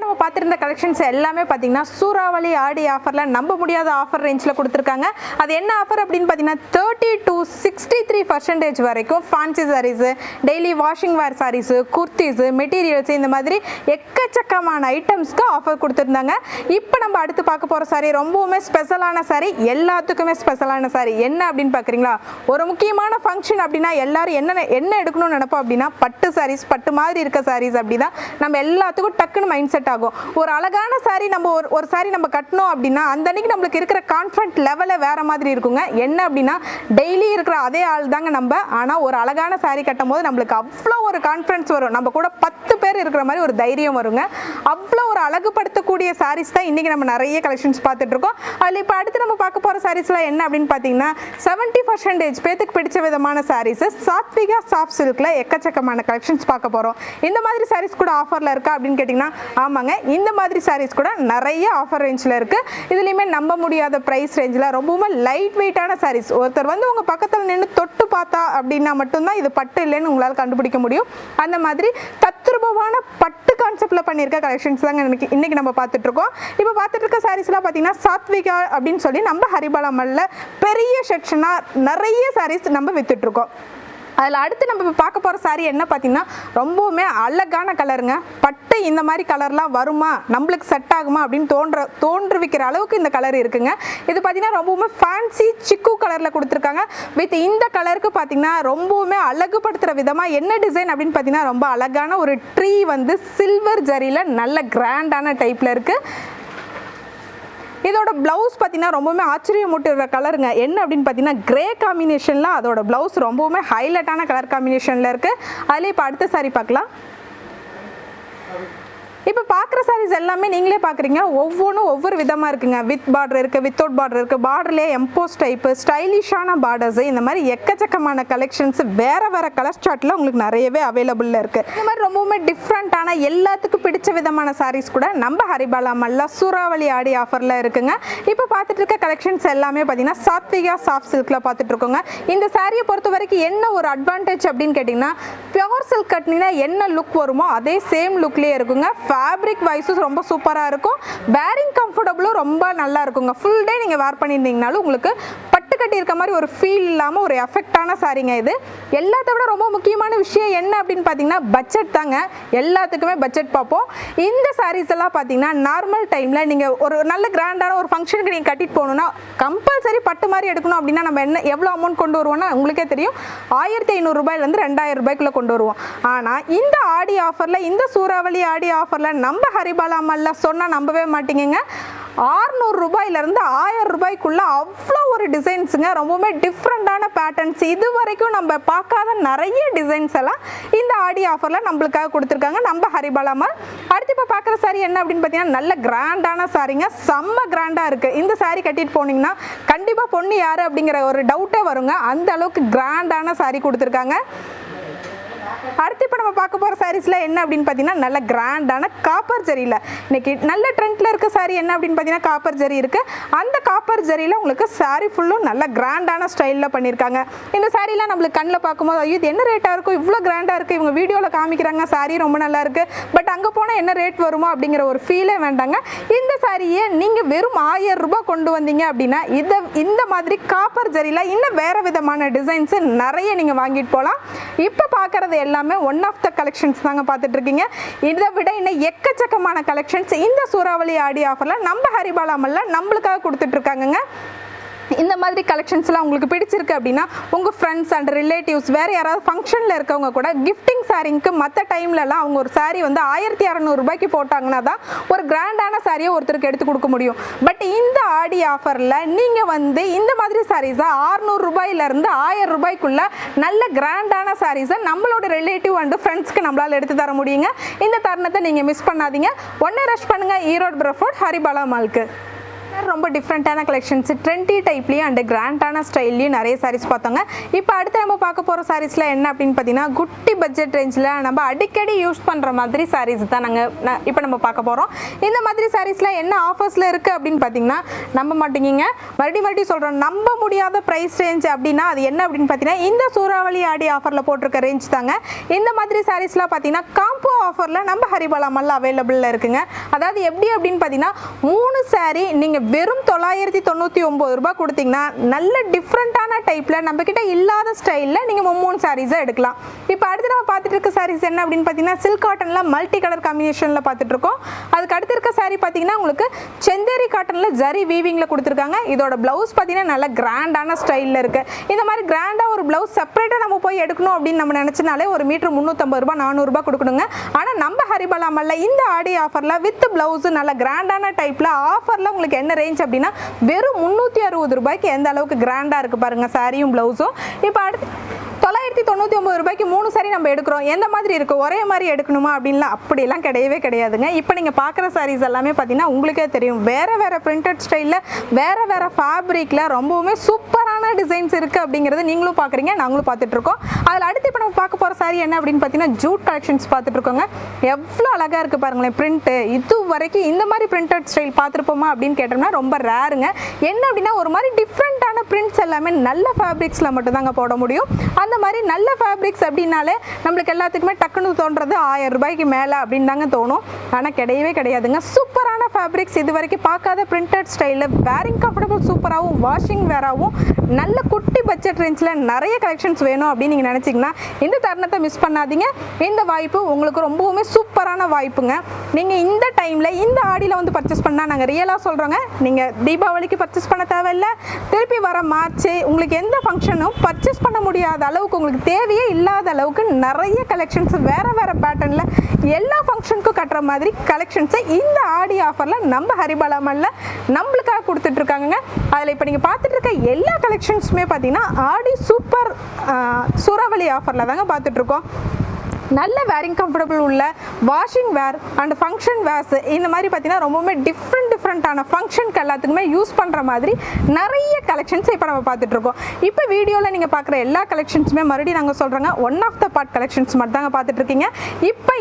நம்ம பார்த்துருந்த கலெக்ஷன்ஸ் எல்லாமே பார்த்தீங்கன்னா சூறாவளி ஆடி ஆஃபரில் நம்ப முடியாத ஆஃபர் ரேஞ்சில் கொடுத்துருக்காங்க. அது என்ன ஆஃபர் அப்படின்னு பார்த்தீங்கன்னா 30 to 63% வரைக்கும் ஃபேன்சி சாரீஸு, டெய்லி வாஷிங் வேர் சாரீஸு, குர்த்திஸு, மெட்டீரியல்ஸு, இந்த மாதிரி எக்கச்சக்கமான ஐட்டம்ஸ்க்கு ஆஃபர் கொடுத்துருந்தாங்க. இப்போ நம்ம அடுத்து பார்க்க போகிற சாரீ ரொம்பவுமே ஸ்பெஷலான சாரீ, எல்லாத்துக்குமே ஸ்பெஷலான சாரீ. என்ன அப்படின்னு பார்க்குறீங்களா? ஒரு முக்கியமான ஃபங்க்ஷன் அப்படின்னா எல்லாரும் என்ன எடுக்கணும்னு நினைப்போம் அப்படின்னா பட்டு சாரீஸ், பட்டு மாதிரி இருக்க சாரீஸ் அப்படி தான் நம்ம எல்லாத்துக்கும் டக்குன்னு மைண்ட் செட் ஆகும். ஒரு அழகான சாரி நம்ம ஒரு சாரி நம்ம கட்டணும் அப்படின்னா அந்த அன்னைக்கு நம்மளுக்கு இருக்கிற கான்ஃபிடன்ட் லெவலே வேற மாதிரி இருக்குங்க. என்ன அப்படின்னா டெய்லி இருக்கிற அதே ஆள் தாங்க நம்ம, ஆனால் ஒரு அழகான சாரி கட்டும் போது நம்மளுக்கு அவ்வளோ ஒரு கான்ஃபிடன்ஸ் வரும். நம்ம கூட 10 பேர் இருக்கிற மாதிரி ஒரு தைரியம் வருங்க. அவ்வளோ ஒரு அழகுபடுத்தக்கூடிய சாரீஸ் தான் இன்னைக்கு நம்ம நிறைய கலெக்ஷன்ஸ் பார்த்துட்டு இருக்கோம். அதில் இப்போ அடுத்து நம்ம பார்க்க போகிற சாரீஸ்லாம் என்ன அப்படின்னு பார்த்தீங்கன்னா 70% பேத்துக்கு பிடிச்ச விதமான சாரீஸ் சாத்விகா சாஃப்ட் சில்கில் எக்கச்சக்கமான கலெக்ஷன்ஸ் பார்க்க போகிறோம். இந்த மாதிரி சாரீஸ் கூட ஆஃபரில் இருக்கா அப்படின்னு கேட்டிங்கன்னா ஆமாங்க, இந்த மாதிரி sarees கூட நிறைய ஆஃபர் ரேஞ்சில் இருக்குது. இதுலேயுமே நம்ப முடியாத ப்ரைஸ் ரேஞ்சில் ரொம்பவுமே லைட் வெயிட்டான sarees. ஒருத்தர் வந்து உங்கள் பக்கத்தில் நின்று தொட்டு பார்த்தா அப்படின்னா மட்டும்தான் இது பட்டு இல்லைன்னு உங்களால் கண்டுபிடிக்க முடியும். அந்த மாதிரி தத்ரூபமான பட்டு கான்செப்டில் பண்ணியிருக்க கலெக்ஷன்ஸ் தாங்க இன்னைக்கு நம்ம பார்த்துட்ருக்கோம். இப்போ பார்த்துட்டு இருக்க சாரீஸ்லாம் பார்த்தீங்கன்னா சாத்விகா அப்படின்னு சொல்லி நம்ம ஹரிபாலா மாலில் பெரிய செக்ஷனாக நிறைய சாரீஸ் நம்ம வித்துட்ருக்கோம். அதில் அடுத்து நம்ம பார்க்க போகிற சாரீ என்ன பார்த்தீங்கன்னா ரொம்பவுமே அழகான கலருங்க. பட்டு இந்த மாதிரி கலர்லாம் வருமா, நம்மளுக்கு செட் ஆகுமா அப்படின்னு தோன்றுவிக்கிற அளவுக்கு இந்த கலர் இருக்குங்க. இது பார்த்தீங்கன்னா ரொம்பவுமே ஃபேன்சி சிக்கு கலரில் கொடுத்துருக்காங்க. வித் இந்த கலருக்கு பார்த்தீங்கன்னா ரொம்பவுமே அழகுபடுத்துகிற விதமாக என்ன டிசைன் அப்படின்னு பார்த்தீங்கன்னா ரொம்ப அழகான ஒரு ட்ரீ வந்து சில்வர் ஜரியில் நல்ல கிராண்டான டைப்பில் இருக்குது. இதோட ப்ளவுஸ் பார்த்தீங்கன்னா ரொம்பவுமே ஆச்சரியமூட்டுற கலருங்க. என்ன அப்படின்னு பார்த்தீங்கன்னா கிரே காம்பினேஷனில் அதோட ப்ளவுஸ் ரொம்பவுமே ஹைலைட்டான கலர் காம்பினேஷனில் இருக்குது. அதில் இப்போ அடுத்த சாரீ பார்க்கலாம். இப்போ பார்க்குற சாரீஸ் எல்லாமே நீங்களே பார்க்குறீங்க, ஒவ்வொன்றும் ஒவ்வொரு விதமாக இருக்குங்க. வித் பார்டர் இருக்குது, வித்தவுட் பார்டர் இருக்குது, பார்டர்லேயே எம்போஸ் டைப்பு, ஸ்டைலிஷான பார்டர்ஸு, இந்த மாதிரி எக்கச்சக்கமான கலெக்ஷன்ஸ் வேறு வேறு கலர் சார்ட்டில் உங்களுக்கு நிறையவே அவைலபிளில் இருக்குது. இந்த மாதிரி ரொம்பவுமே டிஃப்ரெண்ட்டான எல்லாத்துக்கும் பிடிச்ச விதமான சாரீஸ் கூட நம்ம ஹரிபாலா மாலில் சூறாவளி ஆடி ஆஃபரில் இருக்குங்க. இப்போ பார்த்துட்டு இருக்க கலெக்ஷன்ஸ் எல்லாமே பார்த்தீங்கன்னா சாத்விகா சாஃப்ட் சில்கில் பார்த்துட்ருக்கோங்க. இந்த சாரியை பொறுத்த வரைக்கும் என்ன ஒரு அட்வான்டேஜ் அப்படின்னு கேட்டிங்கன்னா பியோர் சில்க் கட்டினீங்கன்னா என்ன லுக் வருமோ அதே சேம் லுக்லேயே இருக்குங்க. ஃபேப்ரிக் வைஸும் ரொம்ப சூப்பராக இருக்கும், வேரிங் கம்ஃபர்டபுளும் ரொம்ப நல்லா இருக்குங்க. ஃபுல் டே நீங்கள் வேர் பண்ணியிருந்தீங்கனாலும் உங்களுக்கு பட்டு கட்டி இருக்க மாதிரி ஒரு ஃபீல் இல்லாமல் ஒரு எஃபெக்டான சாரீங்க இது. எல்லாத்த விட ரொம்ப முக்கியமான விஷயம் என்ன அப்படின்னு பார்த்தீங்கன்னா பட்ஜெட் தாங்க. எல்லாத்துக்குமே பட்ஜெட் பார்ப்போம். இந்த சாரீஸ் எல்லாம் பார்த்தீங்கன்னா நார்மல் டைமில் நீங்கள் ஒரு நல்ல கிராண்டான ஒரு ஃபங்க்ஷனுக்கு நீங்கள் கட்டிட்டு போகணுன்னா கம்பல்சரி பட்டு மாதிரி எடுக்கணும் அப்படின்னா நம்ம எவ்வளோ அமௌண்ட் கொண்டு வருவோம்னா உங்களுக்கே தெரியும், 1500 ரூபாயிலேருந்து 2000 ரூபாய்க்குள்ளே கொண்டு வருவோம். ஆனால் இந்த ஆடி ஆஃபரில், இந்த சூறாவளி ஆடி ஆஃபரில் நம்ம ஹரிபாலா மாலில் சொன்னால் நம்பவே மாட்டீங்க, 600 ரூபாயிலிருந்து 1000 ரூபாய்க்குள்ள அவ்வளோ ஒரு டிசைன்ஸுங்க. ரொம்பவுமே டிஃப்ரெண்டான பேட்டர்ன்ஸ், இது வரைக்கும் நம்ம பார்க்காத நிறைய டிசைன்ஸ் எல்லாம் இந்த ஆடி ஆஃபரில் நம்மளுக்காக கொடுத்துருக்காங்க நம்ம ஹரிபாலா மால். அடுத்து இப்போ பார்க்குற சாரீ என்ன அப்படின்னு பார்த்தீங்கன்னா நல்ல கிராண்டான சாரீங்க, செம்ம கிராண்டாக இருக்குது. இந்த சாரீ கட்டிட்டு போனீங்கன்னா கண்டிப்பாக பொண்ணு யார் அப்படிங்கிற ஒரு டவுட்டே வருங்க, அந்த அளவுக்கு கிராண்டான சாரீ கொடுத்துருக்காங்க. அடுத்து இப்போ நம்ம பார்க்க போகிற சாரீஸில் என்ன அப்படின்னு பார்த்தீங்கன்னா நல்ல கிராண்டான காப்பர் ஜரியில் இன்னைக்கு நல்ல ட்ரெண்டில் இருக்க சாரீ என்ன அப்படின்னு பார்த்தீங்கன்னா காப்பர் ஜரி இருக்குது. அந்த காப்பர் ஜரியில் உங்களுக்கு சாரீ ஃபுல்லும் நல்ல கிராண்டான ஸ்டைலில் பண்ணியிருக்காங்க. இந்த சாரீலாம் நம்மளுக்கு கண்ணில் பார்க்கும்போது ஐயோ இது என்ன ரேட்டாக இருக்கும், இவ்வளோ கிராண்டாக இருக்குது, இவங்க வீடியோவில் காமிக்கிறாங்க சாரீ ரொம்ப நல்லா இருக்குது, பட் அங்கே போனால் என்ன ரேட் வருமோ அப்படிங்கிற ஒரு ஃபீலே வேண்டாங்க. இந்த சாரியை நீங்கள் வெறும் 1000 ரூபாய் கொண்டு வந்தீங்க அப்படின்னா இந்த மாதிரி காப்பர் ஜரியில் இன்னும் வேறு விதமான டிசைன்ஸு நிறைய நீங்கள் வாங்கிட்டு போகலாம். இப்போ பார்க்குறது எல்லாமே ஒன் ஆஃப் த கலெக்ஷன்ஸ் தாங்க பார்த்துட்டு இருக்கீங்க. இதை விட இன்னும் எக்கச்சக்கமான கலெக்ஷன்ஸ் இந்த சூறாவளி ஆடி ஆஃபரில் நம்ம ஹரிபாலா மாலில் நம்மளுக்காக கொடுத்துட்டு இருக்காங்கங்க. இந்த மாதிரி கலெக்ஷன்ஸ்லாம் உங்களுக்கு பிடிச்சிருக்கு அப்படின்னா உங்கள் ஃப்ரெண்ட்ஸ் அண்ட் ரிலேட்டிவ்ஸ் வேறு யாராவது ஃபங்க்ஷனில் இருக்கவங்க கூட கிஃப்டிங் சாரீக்கு மற்ற டைம்லலாம் அவங்க ஒரு சாரீ வந்து 1600 ரூபாய்க்கு போட்டாங்கன்னா தான் ஒரு கிராண்டான சாரியை ஒருத்தருக்கு எடுத்து கொடுக்க முடியும். பட் இந்த ஆடி ஆஃபரில் நீங்கள் வந்து இந்த மாதிரி சாரீஸை 600 ரூபாயிலேருந்து 1000 ரூபாய்க்குள்ள நல்ல கிராண்டான சாரீஸை நம்மளோட ரிலேட்டிவ் அண்ட் ஃப்ரெண்ட்ஸ்க்கு நம்மளால் எடுத்து தர முடியுங்க. இந்த தருணத்தை நீங்கள் மிஸ் பண்ணாதீங்க, உடனே ரஷ் பண்ணுங்கள் ஈரோடு பிரஃபோர்ட் ஹரிபாலா மாலுக்கு. ரொம்ப டிஃப்ரெண்ட்டான கலெக்ஷன்ஸ் ட்ரெண்டி டைப்லேயும் அண்ட் கிராண்டான ஸ்டைல்லையும் நிறைய சாரீஸ் பார்த்தோங்க. இப்போ அடுத்து நம்ம பார்க்க போகிற சாரீஸில் என்ன அப்படின்னு பார்த்தீங்கன்னா குட்டி பட்ஜெட் ரேஞ்சில் நம்ம அடிக்கடி யூஸ் பண்ணுற மாதிரி சாரீஸ் தான் இப்போ நம்ம பார்க்க போகிறோம். இந்த மாதிரி சாரீஸில் என்ன ஆஃபர்ஸில் இருக்குது அப்படின்னு பார்த்தீங்கன்னா நம்ப மாட்டீங்க, மறுபடியும் சொல்கிறோம், நம்ப முடியாத ப்ரைஸ் ரேஞ்ச் அப்படின்னா அது என்ன அப்படின்னு பார்த்தீங்கன்னா இந்த சூறாவளி ஆடி ஆஃபரில் போட்டிருக்க ரேஞ்ச் தாங்க. இந்த மாதிரி சாரீஸ்லாம் பார்த்தீங்கன்னா காம்போ ஆஃபரில் நம்ம ஹரிபாலா மாலில் அவைலபிளில் இருக்குங்க. அதாவது எப்படி அப்படின்னு பார்த்தீங்கன்னா 3 சாரீ நீங்கள் வெறும் 999 ரூபாய் கொடுத்தீங்கன்னா நல்ல டிஃப்ரெண்ட்டான டைப்பில் நம்மக்கிட்ட இல்லாத ஸ்டைலில் நீங்கள் 3 சாரீஸை எடுக்கலாம். இப்போ அடுத்து நம்ம பார்த்துட்டு இருக்க சாரீஸ் என்ன அப்படின்னு பார்த்தீங்கன்னா சில்க் காட்டனில் மல்டி கலர் காம்பினேஷனில் பார்த்துட்ருக்கோம். அதுக்கு அடுத்து இருக்க சாரீ பார்த்தீங்கன்னா உங்களுக்கு செந்தேரி காட்டனில் ஜரி வீவிங்கில் கொடுத்துருக்காங்க. இதோட ப்ளவுஸ் பார்த்தீங்கன்னா நல்ல கிராண்டான ஸ்டைலில் இருக்குது. இந்த மாதிரி கிராண்டாக ஒரு ப்ளவுஸ் செப்பரேட்டாக நம்ம போய் எடுக்கணும் அப்படின்னு நம்ம நினச்சினாலே ஒரு மீட்டர் 350 ரூபாய் 400 ரூபாய் கொடுக்கணுங்க. ஆனால் நம்ம ஹரிபாலா மாலில் இந்த ஆடி ஆஃபரில் வித் ப்ளவுஸு நல்ல கிராண்டான டைப்பில் ஆஃபரில் உங்களுக்கு என்ன ரேஞ்ச் அப்படின்னா வெறும் 360 ரூபாய்க்கு எந்த அளவுக்கு கிராண்டாக இருக்குது பாருங்கள் சாரியும் ப்ளவுஸும். இப்போ 999 ரூபாய்க்கு 3 சாரி நம்ம எடுக்கிறோம், எந்த மாதிரி இருக்கு, ஒரே மாதிரி எடுக்கணுமா அப்படின்லாம் அப்படிலாம் கிடையவே கிடையாதுங்க. இப்போ நீங்கள் பார்க்குற சாரீஸ் எல்லாமே பார்த்தீங்கன்னா உங்களுக்கே தெரியும், வேறு வேறு பிரிண்டட் ஸ்டைலில் வேறு வேறு ஃபேப்ரிக்கில் ரொம்பவுமே சூப்பரான டிசைன்ஸ் இருக்குது அப்படிங்கிறது நீங்களும் பார்க்குறீங்க, நாங்களும் பார்த்துட்ருக்கோம். அதில் அடுத்து இப்போ நம்ம பார்க்க போகிற சாரி என்ன அப்படின்னு பார்த்தீங்கன்னா ஜூட் கலெக்ஷன்ஸ் பார்த்துட்ருக்கோங்க. எவ்வளோ அழகாக இருக்குது பாருங்களேன் பிரிண்ட்டு. இது வரைக்கும் இந்த மாதிரி பிரிண்டட் ஸ்டைல் பார்த்துருப்போமா அப்படின்னு கேட்டோம்னா ரொம்ப ரேருங்க. என்ன அப்படின்னா ஒரு மாதிரி டிஃப்ரெண்ட்டான பிரிண்ட்ஸ் எல்லாமே நல்ல ஃபேப்ரிக்ஸில் மட்டும்தாங்க போட முடியும். அந்த மாதிரி நல்ல ஃபேப்ரிக்ஸ் அப்படின்னாலே நம்மளுக்கு எல்லாத்துக்குமே டக்குன்னு தோன்றது 1000 ரூபாய்க்கு மேலே அப்படின்னு தாங்க தோணும். ஆனால் கிடையவே கிடையாதுங்க. சூப்பரான ஃபேப்ரிக்ஸ், இது வரைக்கும் பார்க்காத பிரிண்டட் ஸ்டைலில் வேரிங் கம்ஃபர்டபுள் சூப்பராகவும் வாஷிங் வேராகவும் நல்ல குட்டி பட்ஜெட் ரேஞ்சில் நிறைய கலெக்ஷன்ஸ் வேணும் அப்படின்னு நீங்கள் நினச்சிங்கன்னா இந்த தருணத்தை மிஸ் பண்ணாதீங்க. இந்த வாய்ப்பு உங்களுக்கு ரொம்பவுமே சூப்பரான வாய்ப்புங்க. நீங்கள் இந்த டைமில் இந்த ஆடியில் வந்து பர்ச்சேஸ் பண்ணால் நாங்கள் ரியலாக சொல்கிறோங்க, நீங்கள் தீபாவளிக்கு பர்ச்சேஸ் பண்ண தேவையில்லை, திருப்பி வர மார்ச் உங்களுக்கு எந்த ஃபங்க்ஷனும் பர்ச்சேஸ் பண்ண முடியாத அளவுக்கு, உங்களுக்கு தேவையே இல்லாத அளவுக்கு நிறைய கலெக்ஷன்ஸ் வேறு வேறு பேட்டர்னில் எல்லா ஃபங்க்ஷனுக்கும் கட்டுற மாதிரி கலெக்ஷன்ஸை இந்த ஆடி ஆஃபரில் நம்ம ஹரிபாலா மாலில் நம்மளுக்காக கொடுத்துட்ருக்காங்க. அதில் இப்போ நீங்கள் பார்த்துட்டு இருக்க எல்லா கலெக்ஷன்ஸுமே பார்த்தீங்கன்னா ஆடி சூப்பர் சூறாவளி ஆஃபரில் தாங்க பார்த்துட்ருக்கோம். நல்ல வேரிங் கம்ஃபர்டபுள் உள்ள washing wear and function wears இந்த மாதிரி பார்த்தீங்கன்னா ரொம்பவுமே டிஃப்ரெண்ட்டான ஃபங்க்ஷனுக்கு எல்லாத்துக்குமே யூஸ் பண்ணுற மாதிரி நிறைய கலெக்ஷன்ஸ் இப்போ நம்ம பார்த்துட்ருக்கோம். இப்போ வீடியோவில் நீங்கள் பார்க்குற எல்லா கலெக்ஷன்ஸுமே மறுபடியும் நாங்கள் சொல்கிறோங்க one of the part collections மட்டும் தாங்க பார்த்துட்ருக்கீங்க. இப்போ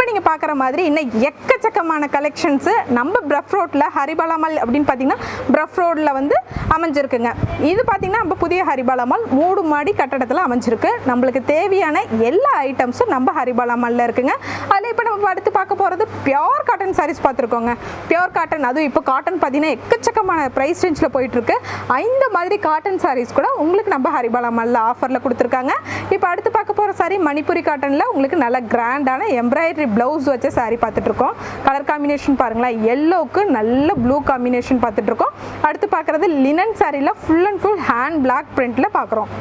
நீங்கள் பார்க்குற மாதிரி இன்னும் எக்கச்சக்கமான கலெக்ஷன்ஸு நம்ம பிரஃப் ரோட்டில் ஹரிபாலா மால் அப்படின்னு பார்த்தீங்கன்னா பிரஃப் ரோடில் வந்து அமைஞ்சிருக்குங்க. இது பார்த்தீங்கன்னா நம்ம புதிய ஹரிபாலா மால் 3 மாடி கட்டடத்தில் அமைஞ்சிருக்கு. நம்மளுக்கு தேவையான எல்லா ஐட்டம்ஸும் நம்ம ஹரிபாலா மால்ல இருக்குங்க. அதில் இப்போ நம்ம அடுத்து பார்க்க போகிறது பியோர் காட்டன் சாரீஸ் பார்த்துருக்கோங்க. பியோர் காட்டன், அதுவும் இப்போ காட்டன் பார்த்தீங்கன்னா எக்கச்சக்கமான ப்ரைஸ் ரேஞ்சில் போயிட்டுருக்கு. இந்த மாதிரி காட்டன் சாரீஸ் கூட உங்களுக்கு நம்ம ஹரிபாலா மால்ல ஆஃபரில் கொடுத்துருக்காங்க. இப்போ அடுத்து பார்க்க போகிற சாரி மணிப்புரி காட்டனில் உங்களுக்கு நல்ல கிராண்டான எம்ப்ராய்டரி ப்ளவுஸ் வச்ச சாரீ பார்த்துட்ருக்கோம். கலர் காம்பினேஷன் பாருங்களேன், எல்லோவுக்கு நல்ல ப்ளூ காம்பினேஷன் பார்த்துட்ருக்கோம். அடுத்து பார்க்குறது லினன் சாரியில் full and full hand block பிரிண்டில் பார்க்குறோம்.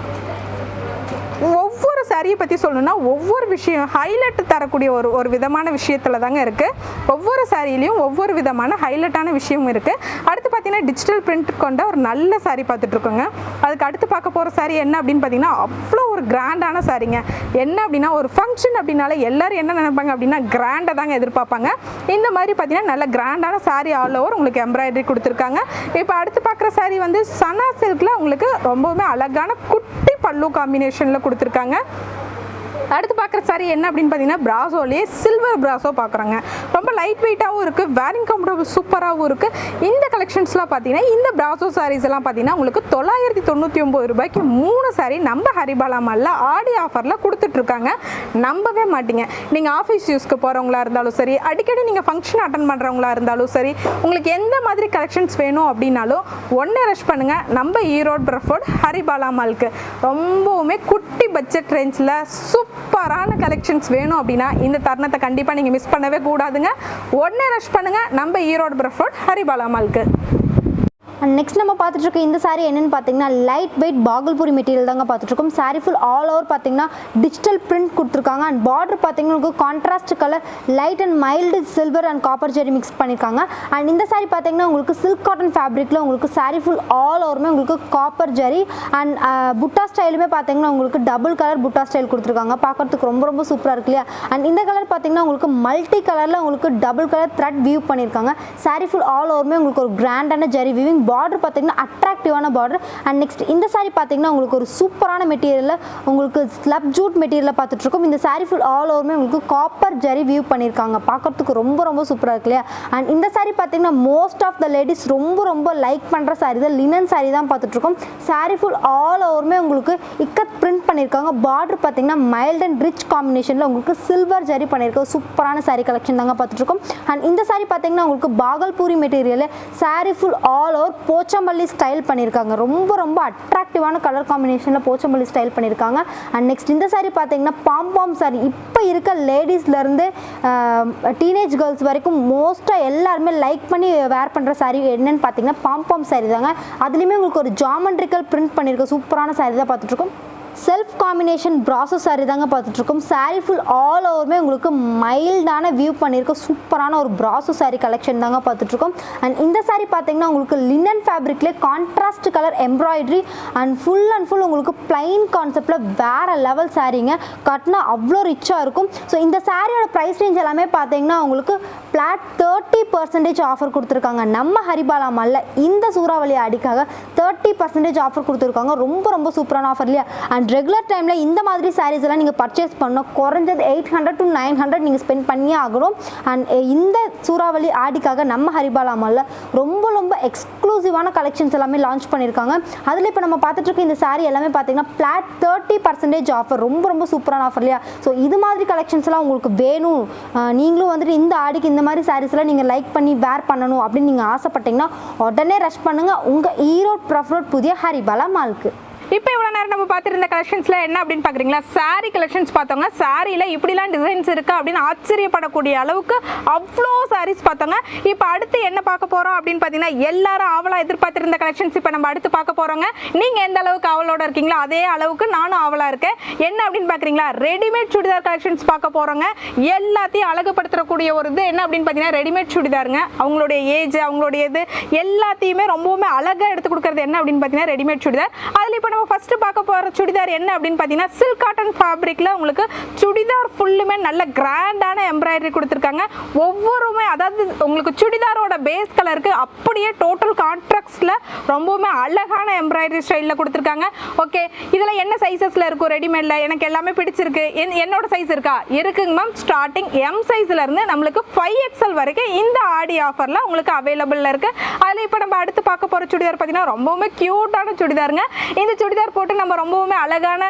ஒவ்வொரு சாரியை பற்றி சொல்லணும்னா ஒவ்வொரு விஷயம் ஹைலைட் தரக்கூடிய ஒரு விதமான விஷயத்தில் தாங்க இருக்குது. ஒவ்வொரு சாரியிலையும் ஒவ்வொரு விதமான ஹைலைட்டான விஷயமும் இருக்குது. அடுத்து பார்த்தீங்கன்னா டிஜிட்டல் பிரிண்ட் கொண்ட ஒரு நல்ல சாரி பார்த்துட்ருக்கோங்க. அதுக்கு அடுத்து பார்க்க போகிற சாரி என்ன அப்படின்னு பார்த்தீங்கன்னா அவ்வளோ ஒரு கிராண்டான சாரிங்க. என்ன அப்படின்னா ஒரு ஃபங்க்ஷன் அப்படின்னாலே எல்லோரும் என்ன நினைப்பாங்க அப்படின்னா கிராண்டாக தாங்க எதிர்பார்ப்பாங்க. இந்த மாதிரி பார்த்தீங்கன்னா நல்ல கிராண்டான சாரி ஆல் ஓவர் உங்களுக்கு எம்ப்ராய்டரி கொடுத்துருக்காங்க. இப்போ அடுத்து பார்க்குற சாரி வந்து சனா சில்கில் உங்களுக்கு ரொம்பவுமே அழகான குட்டி பல்லு காம்பினேஷனில் கொடுத்துருக்காங்க. அடுத்து பார்க்குற சாரி என்ன அப்படின்னு பார்த்தீங்கன்னா பிராசோலேயே சில்வர் பிராசோ பார்க்குறாங்க. ரொம்ப லைட் வெயிட்டாகவும் இருக்குது, வேரிங் கம்ஃபர்டபுள் சூப்பராகவும் இருக்குது. இந்த கலெக்ஷன்ஸ்லாம் பார்த்தீங்கன்னா இந்த பிராசோ சாரீஸ் எல்லாம் பார்த்தீங்கன்னா உங்களுக்கு 999 ரூபாய்க்கு 3 சாரி நம்ம ஹரிபாலா மாலில் ஆடி ஆஃபரில் கொடுத்துட்ருக்காங்க. நம்பவே மாட்டீங்க. நீங்கள் ஆஃபீஸ் யூஸ்க்கு போகிறவங்களா இருந்தாலும் சரி, அடிக்கடி நீங்கள் ஃபங்க்ஷன் அட்டன் பண்ணுறவங்களா இருந்தாலும் சரி, உங்களுக்கு எந்த மாதிரி கலெக்ஷன்ஸ் வேணும் அப்படின்னாலும் ஒன்றே ரஷ் பண்ணுங்கள் நம்ம ஈரோடு பிரஃபோர்ட் ஹரிபாலா மாலுக்கு. ரொம்பவுமே குட்டி பட்ஜெட் ரேஞ்சில் சூப்பரான கலெக்ஷன்ஸ் வேணும் அப்படின்னா இந்த தருணத்தை கண்டிப்பாக நீங்கள் மிஸ் பண்ணவே கூடாதுங்க. உடனே ரஷ் பண்ணுங்கள் நம்ம ஈரோடு பிரஃபோர்ட் ஹரிபாலா மாலுக்கு. அண்ட் நெக்ஸ்ட் நம்ம பார்த்துட்டு இருக்க இந்த சாரி என்னென்னு பார்த்தீங்கன்னா லைட் வெயிட் பாகல்பூரி மெட்டீரியல் தாங்க பார்த்துட்ருக்கோம். சாரி ஃபுல் ஆல் ஓவர் பார்த்தீங்கன்னா டிஜிட்டல் பிரிண்ட் கொடுத்துருக்காங்க. அண்ட் பார்டர் பார்த்தீங்கன்னா உங்களுக்கு contrast colour light and mild silver and copper zari mix பண்ணியிருக்காங்க. அண்ட் இந்த சாரி பார்த்தீங்கன்னா உங்களுக்கு சில்க் காட்டன் ஃபேப்ரிக்கில் உங்களுக்கு சாரி ஃபுல் ஆல் ஓவருமே உங்களுக்கு காப்பர் ஜெரி அண்ட் புட்டா ஸ்டைலுமே பார்த்தீங்கன்னா உங்களுக்கு டபுள் கலர் புட்டா ஸ்டைல் கொடுத்துருக்காங்க. பார்க்குறதுக்கு ரொம்ப ரொம்ப சூப்பராக இருக்கு இல்லையா? அண்ட் இந்த கலர் பார்த்தீங்கன்னா உங்களுக்கு மல்டி கலரில் உங்களுக்கு டபுள் கலர் த்ரெட் வியூ பண்ணியிருக்காங்க. சாரி ஃபுல் ஆல் ஓவருமே உங்களுக்கு ஒரு கிராண்டான ஜெரி வியூவிங் பார்டர் பார்த்தீங்கன்னா அட்ராக்டிவான பார்டர். அண்ட் நெக்ஸ்ட் இந்த சாரி பார்த்தீங்கன்னா உங்களுக்கு ஒரு சூப்பரான மெட்டீரியலில் உங்களுக்கு ஸ்லப் ஜூட் மெட்டீரியலில் பார்த்துட்ருக்கோம். இந்த சாரி ஃபுல் ஆல் ஓவருமே உங்களுக்கு காப்பர் ஜெரி வியூ பண்ணியிருக்காங்க. பார்க்கறதுக்கு ரொம்ப ரொம்ப சூப்பராக இருக்கு இல்லையா? அண்ட் இந்த சாரி பார்த்தீங்கன்னா மோஸ்ட் ஆஃப் த லேடிஸ் ரொம்ப ரொம்ப லைக் பண்ணுற சாரி தான் லினன் சாரி தான் பார்த்துட்ருக்கோம். சாரி ஃபுல் ஆல் ஓவருமே உங்களுக்கு இக்கத் பிரிண்ட் பண்ணியிருக்காங்க. பார்டர் பார்த்தீங்கன்னா மைல்ட் அண்ட் ரிச் காம்பினேஷனில் உங்களுக்கு சில்வர் ஜெரி பண்ணியிருக்க சூப்பரான சாரி கலெக்ஷன் தாங்க பார்த்துட்ருக்கோம். அண்ட் இந்த சாரி பார்த்தீங்கன்னா உங்களுக்கு Bhagalpuri material sari full all over Pochampalli style பண்ணியிருக்காங்க. ரொம்ப ரொம்ப அட்ராக்டிவான கலர் காம்பினேஷனில் போச்சம்பள்ளி ஸ்டைல் பண்ணியிருக்காங்க. அண்ட் நெக்ஸ்ட் இந்த சாரி பார்த்தீங்கன்னா பாம்பாம் சாரி. இப்போ இருக்க லேடிஸ்லேருந்து டீனேஜ் கேர்ள்ஸ் வரைக்கும் மோஸ்ட்டாக எல்லாருமே லைக் பண்ணி வேர் பண்ணுற சாரி என்னன்னு பார்த்தீங்கன்னா பாம்பாம் சாரி தாங்க. அதுலேயுமே உங்களுக்கு ஒரு ஜாமெண்ட்ரிக்கல் பிரிண்ட் பண்ணியிருக்க சூப்பரான சாரி தான் பார்த்துட்ருக்கோம். செல்ஃப் காம்பினேஷன் பிராசோ சாரி தாங்க பார்த்துட்ருக்கோம். சாரி ஃபுல் ஆல் ஓவருமே உங்களுக்கு மைல்டான வியூ பண்ணியிருக்க சூப்பரான ஒரு பிராசோ சாரி கலெக்ஷன் தாங்க பார்த்துட்ருக்கோம். அண்ட் இந்த சாரி பார்த்தீங்கன்னா உங்களுக்கு லினன் ஃபேப்ரிக்லேயே contrast colour embroidery and full உங்களுக்கு பிளைன் கான்செப்டில் வேறு லெவல் சாரீங்க. கட்டினா அவ்வளோ ரிச்சாக இருக்கும். ஸோ இந்த சாரியோட ப்ரைஸ் ரேஞ்ச் எல்லாமே பார்த்தீங்கன்னா உங்களுக்கு ஃப்ளாட் 30% ஆஃபர் கொடுத்துருக்காங்க. நம்ம ஹரிபாலா மால்ல இந்த சூறாவளி ஆடிக்காக 30% ஆஃபர் கொடுத்துருக்காங்க. ரொம்ப சூப்பரான ஆஃபர் இல்லையா? அண்ட் ரெகுலர் டைமில் இந்த மாதிரி சாரீஸ் எல்லாம் நீங்கள் பர்ச்சேஸ் பண்ணோம் குறைஞ்சது 800 to 900 நீங்கள் ஸ்பெண்ட் பண்ணியே ஆகணும். அண்ட் இந்த சூறாவளி ஆடிக்காக நம்ம ஹரிபாலா மால்ல ரொம்ப எக்ஸ்க்ளூசிவான கலெக்ஷன்ஸ் எல்லாமே லான்ச் பண்ணியிருக்காங்க. அதில் இப்போ நம்ம பார்த்துட்டு இருக்க இந்த சாரீ எல்லாமே பார்த்தீங்கன்னா ஃப்ளாட் 30% ஆஃபர். ரொம்ப சூப்பரான ஆஃபர் இல்லையா? ஸோ இது மாதிரி கலெக்ஷன்ஸ் எல்லாம் உங்களுக்கு வேணும், நீங்களும் வந்துட்டு இந்த ஆடிக்கு இந்த மாதிரி சாரீஸ்லாம் நீங்கள் லைக் பண்ணி வேர் பண்ணணும் அப்படின்னு நீங்கள் ஆசைப்பட்டீங்கன்னா உடனே ரஷ் பண்ணுங்கள் உங்கள் ஈரோடு ப்ரஃப்ரோட் புதிய ஹரிபாலா மால்க்கு. இப்போ இவ்வளோ நேரம் நம்ம பார்த்துருந்த கலெக்ஷன்ஸில் என்ன அப்படின்னு பார்க்குறீங்களா? சாரீ கலெக்ஷன்ஸ் பார்த்தோங்க. சாரியில் இப்படிலாம் டிசைன்ஸ் இருக்கா அப்படின்னு ஆச்சரியப்படக்கூடிய அளவுக்கு அவ்வளோ சாரீஸ் பார்த்தோங்க. இப்போ அடுத்து என்ன பார்க்க போகிறோம் அப்படின்னு பார்த்தீங்கன்னா எல்லாரும் ஆவலாக எதிர்பார்த்துருந்த கலெக்ஷன்ஸ் இப்போ நம்ம அடுத்து பார்க்க போகிறோங்க. நீங்கள் எந்த அளவுக்கு ஆவலோட இருக்கீங்களோ அதே அளவுக்கு நானும் ஆவலாக இருக்கேன். என்ன அப்படின்னு பார்க்குறீங்களா? ரெடிமேட் சுடிதார் கலெக்ஷன்ஸ் பார்க்க போகிறோங்க. எல்லாத்தையும் அழகுபடுத்தக்கூடிய ஒரு இது என்ன அப்படின்னு பார்த்தீங்கன்னா ரெடிமேட் சுடிதாருங்க. அவங்களுடைய ஏஜ் அவங்களுடைய இது எல்லாத்தையுமே ரொம்பவுமே அழகாக எடுத்து கொடுக்குறது என்ன அப்படின்னு பார்த்தீங்கன்னா ரெடிமேட் சுடிதார். அதில் இப்போ ஃபர்ஸ்ட் பார்க்க போற சுடிதார் என்ன அப்படின்னு பார்த்தீங்கன்னா சில்க் காட்டன் ஃபேப்ரிக்ல உங்களுக்கு சுடிதார் ஃபுல்லுமே நல்ல கிராண்டான எம்ப்ராய்டரி கொடுத்துருக்காங்க. ஒவ்வொருமே அதாவது உங்களுக்கு சுடிதாரோட பேஸ் கலருக்கு அப்படியே டோட்டல் கான்ட்ராஸ்ட்ல ரொம்பவுமே அழகான எம்ப்ராய்டரி ஸ்டைலில் கொடுத்துருக்காங்க. ஓகே, இதில் என்ன சைஸஸ்ல இருக்கும் ரெடிமேட்ல? எனக்கு எல்லாமே பிடிச்சிருக்கு. என்னோட சைஸ் இருக்கா? இருக்குங்க மேம். ஸ்டார்டிங் எம் சைஸ்ல இருந்து நம்மளுக்கு 5XL வரைக்கும் இந்த ஆடி ஆஃபர்ல உங்களுக்கு அவைலபிள்ல இருக்கு. அதில் இப்போ நம்ம அடுத்து பார்க்க போற சுடிதார் பார்த்தீங்கன்னா ரொம்பவுமே கியூட்டான சுடிதாருங்க. இந்த சுடிதார் போட்டு நம்ம ரொம்பவுமே அழகான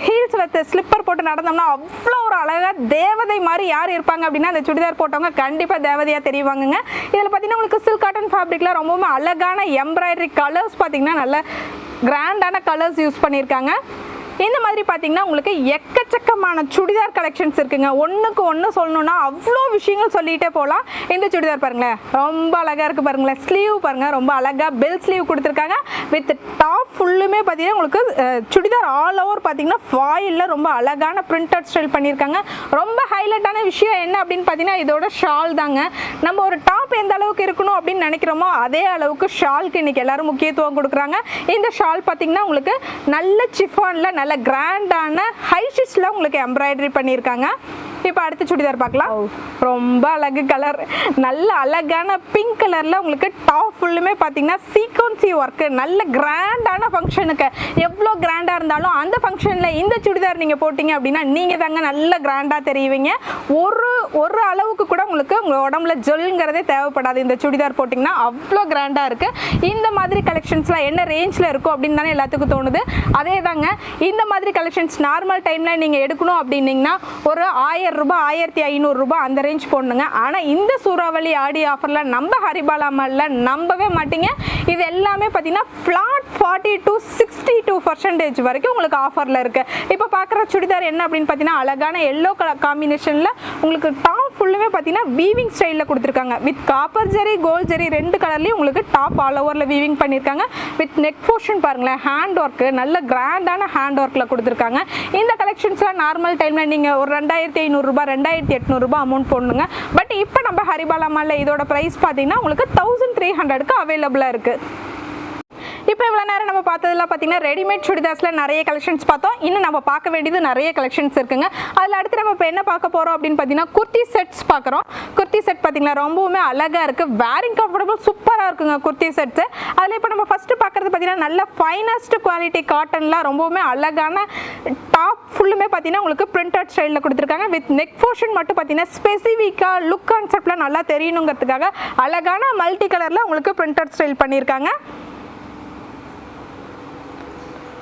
ஹீல்ஸ் வித் ஸ்லிப்பர் போட்டு நடந்தோம்னா அவ்வளோ ஒரு அழகா தேவதை மாதிரி யார் இருப்பாங்க அப்படின்னா அந்த சுடிதார் போட்டவங்க கண்டிப்பாக தேவதையாக தெரியுவாங்க. இதில் பார்த்தீங்கன்னா உங்களுக்கு சில்க் காட்டன் ஃபேப்ரிக்ல ரொம்பவுமே அழகான எம்ப்ராய்டரி கலர்ஸ் பார்த்தீங்கன்னா நல்ல கிராண்டான கலர்ஸ் யூஸ் பண்ணியிருக்காங்க. இந்த மாதிரி பார்த்தீங்கன்னா உங்களுக்கு எக்கச்சக்கமான சுடிதார் கலெக்ஷன்ஸ் இருக்குங்க. ஒன்றுக்கு ஒன்று சொல்லணும்னா அவ்வளோ விஷயங்கள் சொல்லிகிட்டே போகலாம். இந்த சுடிதார் பாருங்களேன், ரொம்ப அழகாக இருக்குது பாருங்களேன். ஸ்லீவ் பாருங்கள், ரொம்ப அழகாக பெல் ஸ்லீவ் கொடுத்துருக்காங்க. வித் டாப் ஃபுல்லுமே பார்த்தீங்கன்னா உங்களுக்கு சுடிதார் ஆல் ஓவர் பார்த்தீங்கன்னா ஃபாயிலில் ரொம்ப அழகான பிரிண்டட் ஸ்டைல் பண்ணியிருக்காங்க. ரொம்ப ஹைலைட்டான விஷயம் என்ன அப்படின்னு பார்த்தீங்கன்னா இதோட ஷால் தாங்க. நம்ம ஒரு டாப் எந்த அளவுக்கு இருக்கணும் அப்படின்னு நினைக்கிறோமோ அதே அளவுக்கு ஷால்க்கு இன்னைக்கு எல்லாரும் முக்கியத்துவம் கொடுக்குறாங்க. இந்த ஷால் பார்த்தீங்கன்னா உங்களுக்கு நல்ல சிஃபானில் நல்ல கிராண்டான ஹை ஸ்டிச்ல உங்களுக்கு எம்ப்ராய்டரி பண்ணியிருக்காங்க. இப்போ அடுத்த சுடிதார் பார்க்கலாம். ரொம்ப அழகு கலர், நல்ல அழகான பிங்க் கலர்ல உங்களுக்கு டாப் ஃபுல்லுமே பார்த்தீங்கன்னா சீக்வன்சி ஒர்க்கு. நல்ல கிராண்டான ஃபங்க்ஷனுக்கு எவ்வளோ கிராண்டாக இருந்தாலும் அந்த ஃபங்க்ஷனில் இந்த சுடிதார் நீங்கள் போட்டிங்க அப்படின்னா நீங்கள் தாங்க நல்ல கிராண்டாக தெரியுவீங்க. ஒரு அளவுக்கு கூட உங்களுக்கு உங்கள் உடம்புல ஜொல்லுங்கிறதே தேவைப்படாது. இந்த சுடிதார் போட்டிங்கன்னா அவ்வளோ கிராண்டாக இருக்குது. இந்த மாதிரி கலெக்ஷன்ஸ்லாம் என்ன ரேஞ்சில் இருக்கும் அப்படின்னு தானே எல்லாத்துக்கும் தோணுது. அதே தாங்க இந்த மாதிரி கலெக்ஷன்ஸ் நார்மல் டைமில் நீங்கள் எடுக்கணும் அப்படின்னீங்கன்னா ஒரு 1000 ரூபாய் 1500 ரூபாய் அந்த ரேஞ்ச் போடணுங்க. ஆனால் இந்த சூறாவளி ஆடி ஆஃபரில் நம்ம ஹரிபாலா மால்ல நம்பவே மாட்டீங்க. இது எல்லாமே பார்த்தீங்கன்னா ஃப்ளாட் 40 to 62% வரைக்கும் உங்களுக்கு ஆஃபரில் இருக்குது. இப்போ பார்க்குற சுடிதார் என்ன அப்படின்னு பார்த்தீங்கன்னா அழகான எல்லோ கலர் காம்பினேஷனில் உங்களுக்கு டாப் ஃபுல்லுமே பார்த்தீங்கன்னா வீவிங் ஸ்டைலில் கொடுத்துருக்காங்க. வித் காப்பர் ஜெரி கோல்ட் ஜெரி ரெண்டு கலர்லேயும் உங்களுக்கு டாப் ஆல் ஓவரில் வீவிங் பண்ணியிருக்காங்க. வித் நெக் போர்ஷன் பாருங்களேன், ஹேண்ட் ஒர்க்கு நல்ல கிராண்டான ஹேண்ட் ஒர்க்கில் கொடுத்துருக்காங்க. இந்த கலெக்ஷன்ஸ்லாம் நார்மல் டைமில் நீங்கள் ஒரு 2500 ரூபாய் 2800 ரூபாய் அமௌண்ட் போடணுங்க. பட் இப்போ நம்ம ஹரிபாலா மால்ல இதோட ப்ரைஸ் பார்த்தீங்கன்னா உங்களுக்கு 1300க்கு அவைலபிளாக இருக்குது. இப்போ இவ்வளோ நேரம் நம்ம பார்த்ததெல்லாம் பார்த்தீங்கன்னா ரெடிமேட் சுடிதார்ஸில் நிறைய கலெக்ஷன்ஸ் பார்த்தோம். இன்னும் நம்ம பார்க்க வேண்டியது நிறைய கலெக்ஷன்ஸ் இருக்குங்க. அதில் அடுத்து நம்ம இப்போ என்ன பார்க்க போகிறோம் அப்படின்னு பார்த்தீங்கன்னா குர்த்தி செட்ஸ் பார்க்குறோம். குர்த்தி செட் பார்த்தீங்கன்னா ரொம்பவுமே அழகாக இருக்குது, வேரிங் கம்ஃபர்டபுள் சூப்பராக இருக்குங்க குர்த்தி செட்ஸு. அதில் இப்போ நம்ம ஃபஸ்ட்டு பார்க்குறது பார்த்தீங்கன்னா நல்ல ஃபைனஸ்ட் குவாலிட்டி காட்டனில் ரொம்பவுமே அழகான டாப் ஃபுல்லுமே பார்த்தீங்கன்னா உங்களுக்கு பிரிண்டட் ஸ்டைலில் கொடுத்துருக்காங்க. வித் நெக் போர்ஷன் மட்டும் பார்த்தீங்கன்னா ஸ்பெசிஃபிக்காக லுக் கான்செப்டில் நல்லா தெரியணுங்கிறதுக்காக அழகான மல்டி கலரில் உங்களுக்கு பிரிண்டட் ஸ்டைல் பண்ணியிருக்காங்க.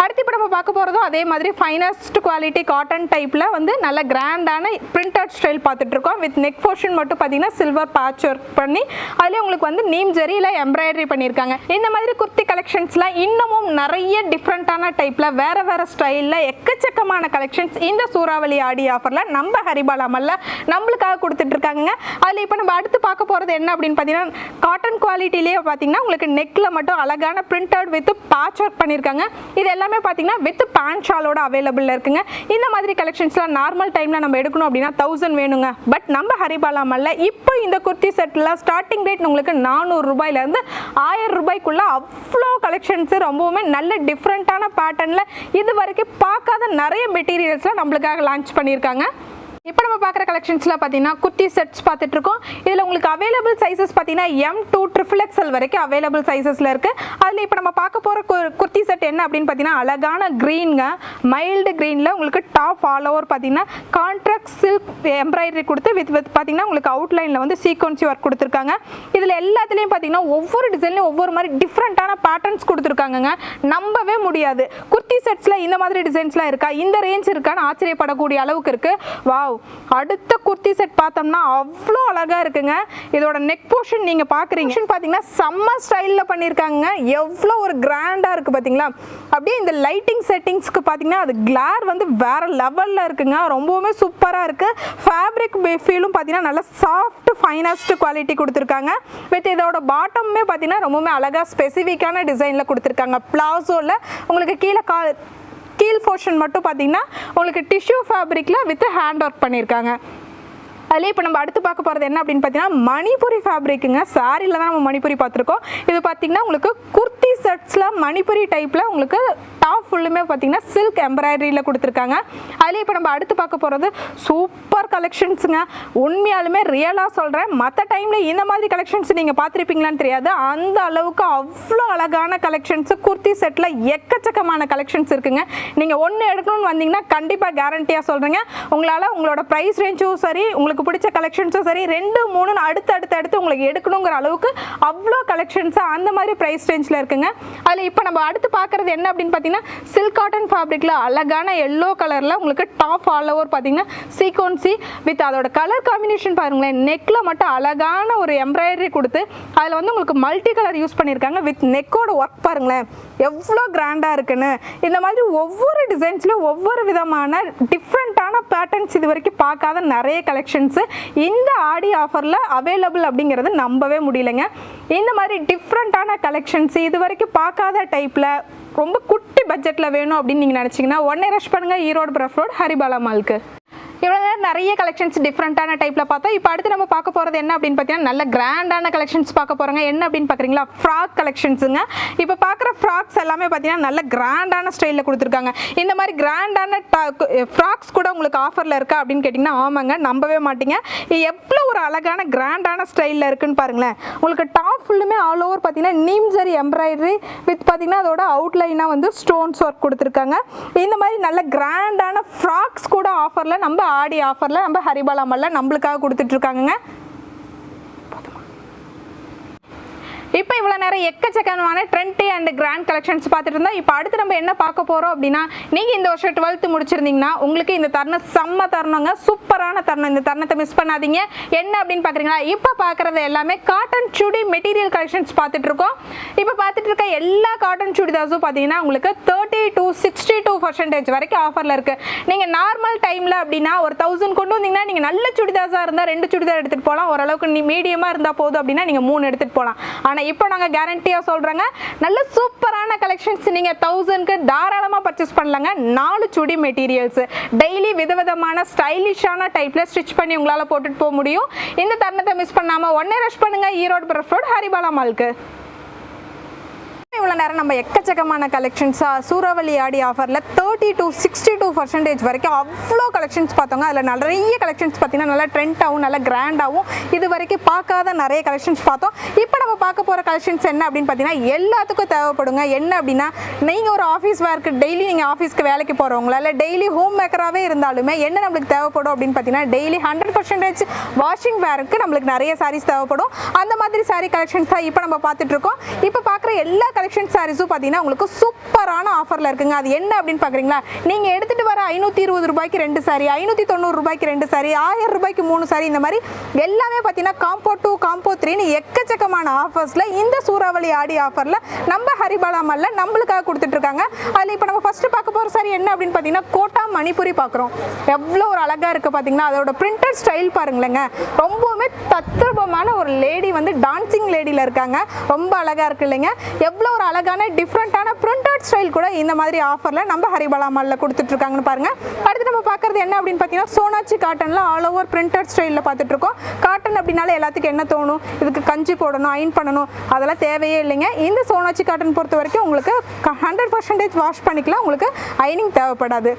அடுத்து இப்போ நம்ம பார்க்க போகிறதும் அதே மாதிரி ஃபைனஸ்ட் குவாலிட்டி காட்டன் டைப்பில் வந்து நல்ல கிராண்டான பிரிண்டட் ஸ்டைல் பார்த்துட்ருக்கோம். வித் நெக் போர்ஷன் மட்டும் பார்த்தீங்கன்னா சில்வர் பேட்ச் ஒர்க் பண்ணி அதுலேயே உங்களுக்கு வந்து நீம் ஜரியில் எம்ப்ராய்டரி பண்ணியிருக்காங்க. இந்த மாதிரி குர்த்தி கலெக்ஷன்ஸ்லாம் இன்னமும் நிறைய டிஃப்ரெண்ட்டான டைப்பில் வேறு வேறு ஸ்டைலில் எக்கச்சக்கமான கலெக்ஷன்ஸ் இந்த சூறாவளி ஆடி ஆஃபரில் நம்ம ஹரிபாலா மால்ல நம்மளுக்காக கொடுத்துட்ருக்காங்க. அதில் இப்போ நம்ம அடுத்து பார்க்க போகிறது என்ன அப்படின்னு பார்த்தீங்கன்னா காட்டன் குவாலிட்டிலேயே பார்த்தீங்கன்னா உங்களுக்கு நெக்கில் மட்டும் அழகான பிரிண்டட் வித் பேட்ச் ஒர்க் பண்ணியிருக்காங்க. இது எல்லாமே எல்லாமே பார்த்தீங்கன்னா வித் பேண்ட் ஷாலோட அவைலபிள் இருக்குங்க. இந்த மாதிரி கலெக்ஷன்ஸ்லாம் நார்மல் டைமில் நம்ம எடுக்கணும் அப்படின்னா 1000 வேணுங்க. பட் நம்ம ஹரிபாலா மால்ல இப்போ இந்த குர்த்தி செட்லாம் ஸ்டார்டிங் ரேட் உங்களுக்கு 400 ரூபாயிலேருந்து 1000 ரூபாய்க்குள்ள அவ்வளோ கலெக்ஷன்ஸ் ரொம்பவுமே நல்ல டிஃப்ரெண்ட்டான பேட்டர்னில் இது வரைக்கும் பார்க்காத நிறைய மெட்டீரியல்ஸ்லாம் நம்மளுக்காக லான்ச் பண்ணியிருக்காங்க. இப்போ நம்ம பார்க்குற கலெக்ஷன்ஸில் பார்த்தீங்கன்னா குர்த்தி செட்ஸ் பார்த்துட்டு இருக்கோம். இதில் உங்களுக்கு அவைலபிள் சைஸஸ் பார்த்தீங்கன்னா M2 XXL வரைக்கும் அவைலபிள் சைஸஸில் இருக்குது. அதில் இப்போ நம்ம பார்க்க போகிற குர்த்தி செட் என்ன அப்படின்னு பார்த்தீங்கன்னா அழகான க்ரீனுங்க, மைல்டு க்ரீனில் உங்களுக்கு டாப் ஆல் ஓவர் பார்த்தீங்கன்னா கான்ட்ராக்ட் சில்க் எம்ப்ராய்டரி கொடுத்து வித் பார்த்தீங்கன்னா உங்களுக்கு அவுட்லைனில் வந்து சீக்வன்சி ஒர்க் கொடுத்துருக்காங்க. இதில் எல்லாத்துலேயும் பார்த்தீங்கன்னா ஒவ்வொரு டிசைன்லையும் ஒவ்வொரு மாதிரி டிஃப்ரெண்ட்டான பேட்டர்ன்ஸ் கொடுத்துருக்காங்கங்க. நம்பவே முடியாது. குர்த்தி செட்ஸில் இந்த மாதிரி டிசைன்ஸ்லாம் இருக்கா, இந்த ரேஞ்ச் இருக்கான்னு ஆச்சரியப்படக்கூடிய அளவுக்கு இருக்குது. வாவ், அடுத்த குர்த்தி செட் பார்த்தோம்னா அவ்வளோ அழகா இருக்குங்க. இதோட நெக் போர்ஷன் நீங்க பாக்குறீங்க பார்த்தீங்கன்னா செம்ம ஸ்டைலில் பண்ணியிருக்காங்க. எவ்வளோ ஒரு கிராண்டா இருக்கு பார்த்தீங்களா. அப்படியே இந்த லைட்டிங் செட்டிங்ஸ்க்கு பார்த்தீங்கன்னா அது கிளார் வந்து வேற லெவலில் இருக்குங்க. ரொம்பவுமே சூப்பராக இருக்கு. ஃபேப்ரிக் ஃபீலும் பார்த்தீங்கன்னா நல்லா சாஃப்ட் ஃபைனஸ்ட் குவாலிட்டி கொடுத்துருக்காங்க. வித் இதோட பாட்டமுமே பார்த்தீங்கன்னா ரொம்பவுமே அழகா ஸ்பெசிஃபிக்கான டிசைனில் கொடுத்துருக்காங்க. பிளாசோவில் உங்களுக்கு கீழ் போர்ஷன் மட்டும் பார்த்தீங்கன்னா உங்களுக்கு டிஷ்யூ ஃபேப்ரிக்கில் வித் ஹேண்ட் ஒர்க் பண்ணியிருக்காங்க. அதிலே இப்போ நம்ம அடுத்து பார்க்க போகிறது என்ன அப்படின்னு பார்த்தீங்கன்னா மணிப்புரி ஃபேப்ரிக்குங்க. சாரியில் தான் நம்ம மணிப்புரி பார்த்துருக்கோம். இது பார்த்தீங்கன்னா உங்களுக்கு குர்த்தி செட்ஸில் மணிப்புரி டைப்பில் உங்களுக்கு டாப் ஃபுல்லுமே பார்த்தீங்கன்னா சில்க் எம்ப்ராய்டரியில் கொடுத்துருக்காங்க. அதிலே இப்போ நம்ம அடுத்து பார்க்க போகிறது சூப்பர் கலெக்ஷன்ஸுங்க. உண்மையாலுமே ரியலாக சொல்கிறேன், மற்ற டைமில் இந்த மாதிரி கலெக்ஷன்ஸ் நீங்கள் பார்த்துருப்பீங்களான்னு தெரியாது. அந்த அளவுக்கு அவ்வளோ அழகான கலெக்ஷன்ஸு குர்த்தி செட்டில் எக்கச்சக்கமான கலெக்ஷன்ஸ் இருக்குங்க. நீங்கள் ஒன்று எடுக்கணும்னு வந்தீங்கன்னா கண்டிப்பாக கேரண்டியாக சொல்கிறேங்க, உங்களால் உங்களோட ப்ரைஸ் ரேஞ்சும் சரி, உங்களுக்கு பிடிச்ச கலெக்ஷன்ஸும் சரி, 2 3 அடுத்து உங்களுக்கு எடுக்கணுங்கிற அளவுக்கு அவ்வளோ கலெக்ஷன்ஸ் அந்த மாதிரி ப்ரைஸ் ரேஞ்சில் இருக்குங்க. அதில் இப்போ நம்ம அடுத்து பார்க்குறது என்ன அப்படின்னு பார்த்தீங்கன்னா சில்க் காட்டன் ஃபேப்ரிக்கில் அழகான எல்லோ கலரில் உங்களுக்கு டாப் ஆல் ஓவர் பார்த்தீங்கன்னா சீக்வன்சி வித் அதோட கலர் காம்பினேஷன் பாருங்களேன். நெக்கில் மட்டும் அழகான ஒரு எம்ப்ராய்டரி கொடுத்து அதில் வந்து உங்களுக்கு மல்டி கலர் யூஸ் பண்ணியிருக்காங்க. வித் நெக்கோட ஒர்க் பாருங்களேன் எவ்வளோ கிராண்டாக இருக்குன்னு. இந்த மாதிரி ஒவ்வொரு டிசைன்ஸ்லையும் ஒவ்வொரு விதமான டிஃப்ரெண்ட்டான பேட்டர்ன்ஸ் இது வரைக்கும் பார்க்காத நிறைய கலெக்ஷன்ஸ் இந்த ஆடி ஆஃபரில் அவைலபிள் அப்படிங்கிறது நம்பவே முடியலைங்க. இந்த மாதிரி டிஃப்ரெண்ட்டான கலெக்ஷன்ஸ் இது வரைக்கும் பார்க்காத டைப்பில் ரொம்ப குட்டி பட்ஜெட்டில் வேணும் அப்படின்னு நீங்கள் நினச்சிங்கன்னா உடனே ரஷ் பண்ணுங்கள் ஈரோடு பிரஃப் ரோட் ஹரிபாலா மால்க்கு. இவ்வளோ நேரம் நிறைய கலெக்ஷன்ஸ் டிஃப்ரெண்ட்டான டைப்பில் பார்த்தோம். இப்போ அடுத்து நம்ம பார்க்க போகிறது என்ன அப்படின்னு பார்த்தீங்கன்னா நல்ல கிராண்டான கலெக்ஷன்ஸ் பார்க்க போகிறோங்க. என்ன அப்படின்னு பார்க்குறீங்களா, ஃப்ராக் கலெக்ஷன்ஸுங்க. இப்போ பார்க்குற ஃப்ராக்ஸ் எல்லாமே பார்த்தீங்கன்னா நல்ல கிராண்டான ஸ்டைலில் கொடுத்துருக்காங்க. இந்த மாதிரி கிராண்டான ஃப்ராக்ஸ் கூட உங்களுக்கு ஆஃபரில் இருக்கா அப்படின்னு கேட்டிங்கன்னா ஆமாங்க, நம்பவே மாட்டீங்க. எவ்வளோ ஒரு அழகான கிராண்டான ஸ்டைலில் இருக்குன்னு பாருங்களேன். உங்களுக்கு டாப் ஃபுல்லுமே ஆல் ஓவர் பார்த்தீங்கன்னா நீம் ஜரி எம்ப்ராய்டரி வித் பார்த்தீங்கன்னா அதோட அவுட்லைனாக வந்து ஸ்டோன்ஸ் ஒர்க் கொடுத்துருக்காங்க. இந்த மாதிரி நல்ல கிராண்டான ஃப்ராக்ஸ் கூட ஆஃபரில் நம்ம ஆடி ஆஃபர்ல நம்ம ஹரிபாலா மால்ல நம்மளுக்காக கொடுத்துட்டு இருக்காங்க. இப்போ இவ்வளோ நேரம் எக்கச்சக்கமான ட்ரெண்டி அண்ட் கிராண்ட் கலெக்ஷன்ஸ் பார்த்துட்டு இருந்தால் இப்போ அடுத்து நம்ம என்ன பார்க்க போகிறோம் அப்படின்னா, நீங்கள் இந்த வருஷம் 12th முடிச்சிருந்தீங்கன்னா உங்களுக்கு இந்த தருணம் செம்ம தருணங்க, சூப்பரான தருணம். இந்த தருணத்தை மிஸ் பண்ணாதீங்க. என்ன அப்படின்னு பார்க்குறீங்களா, இப்போ பார்க்குறது எல்லாமே காட்டன் சுடி மெட்டீரியல் கலெக்ஷன்ஸ் பார்த்துட்டு இருக்கோம். இப்போ பார்த்துட்டு இருக்க எல்லா காட்டன் சுடிதாஸும் பார்த்தீங்கன்னா உங்களுக்கு 30 to 62% வரைக்கும் ஆஃபரில் இருக்குது. நீங்கள் நார்மல் டைமில் அப்படின்னா ஒரு 1000 கொண்டு வந்தீங்கன்னா நீங்கள் நல்ல சுடிதாஸாக இருந்தால் 2 சுடிதார் எடுத்துகிட்டு போகலாம். ஓரளவுக்கு மீடியமாக இருந்தால் போதும் அப்படின்னா நீங்கள் 3 எடுத்துகிட்டு போகலாம். ஆனால் இப்போ நாங்கள் கேரண்டியாக சொல்கிறோங்க, நல்ல சூப்பரான கலெக்ஷன்ஸ் நீங்கள் 1000க்கு தாராளமாக பர்ச்சேஸ் பண்ணலாங்க. 4 சுடி மெட்டீரியல்ஸ் டெய்லி விதவிதமான ஸ்டைலிஷான டைப்பில் ஸ்டிச் பண்ணி உங்களால் போட்டுட்டு போக முடியும். இந்த தருணத்தை மிஸ் பண்ணாமல் உடனே ரஷ் பண்ணுங்கள் ஈரோடு பிரஃப் ரோட் ஹரிபாலா மால்க்கு. இவ்வளோ நேரம் நம்ம எக்கச்சக்கமான கலெக்ஷன்ஸாக சூறாவளி ஆடி ஆஃபரில் 30 to 62% வரைக்கும் அவ்வளோ கலெக்ஷன்ஸ் பார்த்தோங்க. அதில் நிறைய கலெக்ஷன்ஸ் பார்த்தீங்கன்னா நல்லா ட்ரெண்டாகவும் நல்ல கிராண்டாகவும் இது வரைக்கும் பார்க்காத நிறைய கலெக்ஷன்ஸ் பார்த்தோம். இப்போ நம்ம பார்க்க போகிற கலெக்ஷன்ஸ் என்ன அப்படின்னு பார்த்தீங்கன்னா எல்லாத்துக்கும் தேவைப்படுங்க. என்ன அப்படின்னா, நீங்கள் ஒரு ஆஃபீஸ் ஒர்க்கு டெய்லி நீங்கள் ஆஃபீஸ்க்கு வேலைக்கு போகிறவங்களா இல்லை டெய்லி ஹோம் மேக்கராகவே இருந்தாலுமே என்ன நம்மளுக்கு தேவைப்படும் அப்படின்னு பார்த்தீங்கன்னா டெய்லி 100% வாஷிங் வேருக்கு நம்மளுக்கு நிறைய சாரீஸ் தேவைப்படும். அந்த மாதிரி சாரீ கலெக்ஷன்ஸ் தான் இப்போ நம்ம பார்த்துட்டு இருக்கோம். இப்போ பார்க்குற எல்லா கலெக்ஷன் சாரீஸும் பார்த்தீங்கன்னா உங்களுக்கு சூப்பரான ஆஃபரில் இருக்குங்க. அது என்ன அப்படின்னு பார்க்குறீங்களா, நீங்கள் எடுத்துகிட்டு வர 520 ரூபாய்க்கு 2 சாரி, 590 ரூபாய்க்கு 2 சாரி, 1000 ரூபாய்க்கு 3 சாரி, இந்த மாதிரி எல்லாமே பார்த்தீங்கன்னா காம்போ 2 காம்போ 3ன்னு எக்கச்சக்கமான ஆஃபர்ஸில் இந்த சூறாவளி ஆடி ஆஃபரில் நம்ம ஹரிபாலா மால்ல நம்மளுக்காக கொடுத்துட்டு இருக்காங்க. அதில் இப்போ நம்ம ஃபர்ஸ்ட் பார்க்க போகிற சாரி என்ன அப்படின்னு பார்த்தீங்கன்னா கோட்டா மணிப்புரி பார்க்குறோம். எவ்வளோ ஒரு அழகாக இருக்குது பார்த்தீங்கன்னா. அதோட பிரிண்டட் ஸ்டைல் பாருங்களேங்க, ரொம்பவுமே தத்ரூபமான ஒரு லேடி வந்து டான்சிங் லேடியில் இருக்காங்க. ரொம்ப அழகாக இருக்கு இல்லைங்க. எவ்வளோ ஒரு அழகான டிஃப்ரெண்ட்டான பிரிண்டட் ஸ்டைல் கூட இந்த மாதிரி ஆஃபரில் நம்ம ஹரிபாலா மாலில் கொடுத்துட்ருக்காங்கன்னு பாருங்கள். அடுத்து நம்ம பார்க்குறது என்ன அப்படின்னு பார்த்தீங்கன்னா சோனாட்சி காட்டனில் ஆல் ஓவர் பிரிண்டட் ஸ்டைலில் பார்த்துட்ருக்கோம். காட்டன் அப்படின்னாலே எல்லாத்துக்கும் என்ன தோணும், இதுக்கு கஞ்சி போடணும், அயன் பண்ணணும், அதெல்லாம் தேவையே இல்லைங்க. இந்த சோனாட்சி காட்டன் பொறுத்த வரைக்கும் உங்களுக்கு 100% வாஷ் பண்ணிக்கலாம், உங்களுக்கு அயனிங் தேவைப்படாது.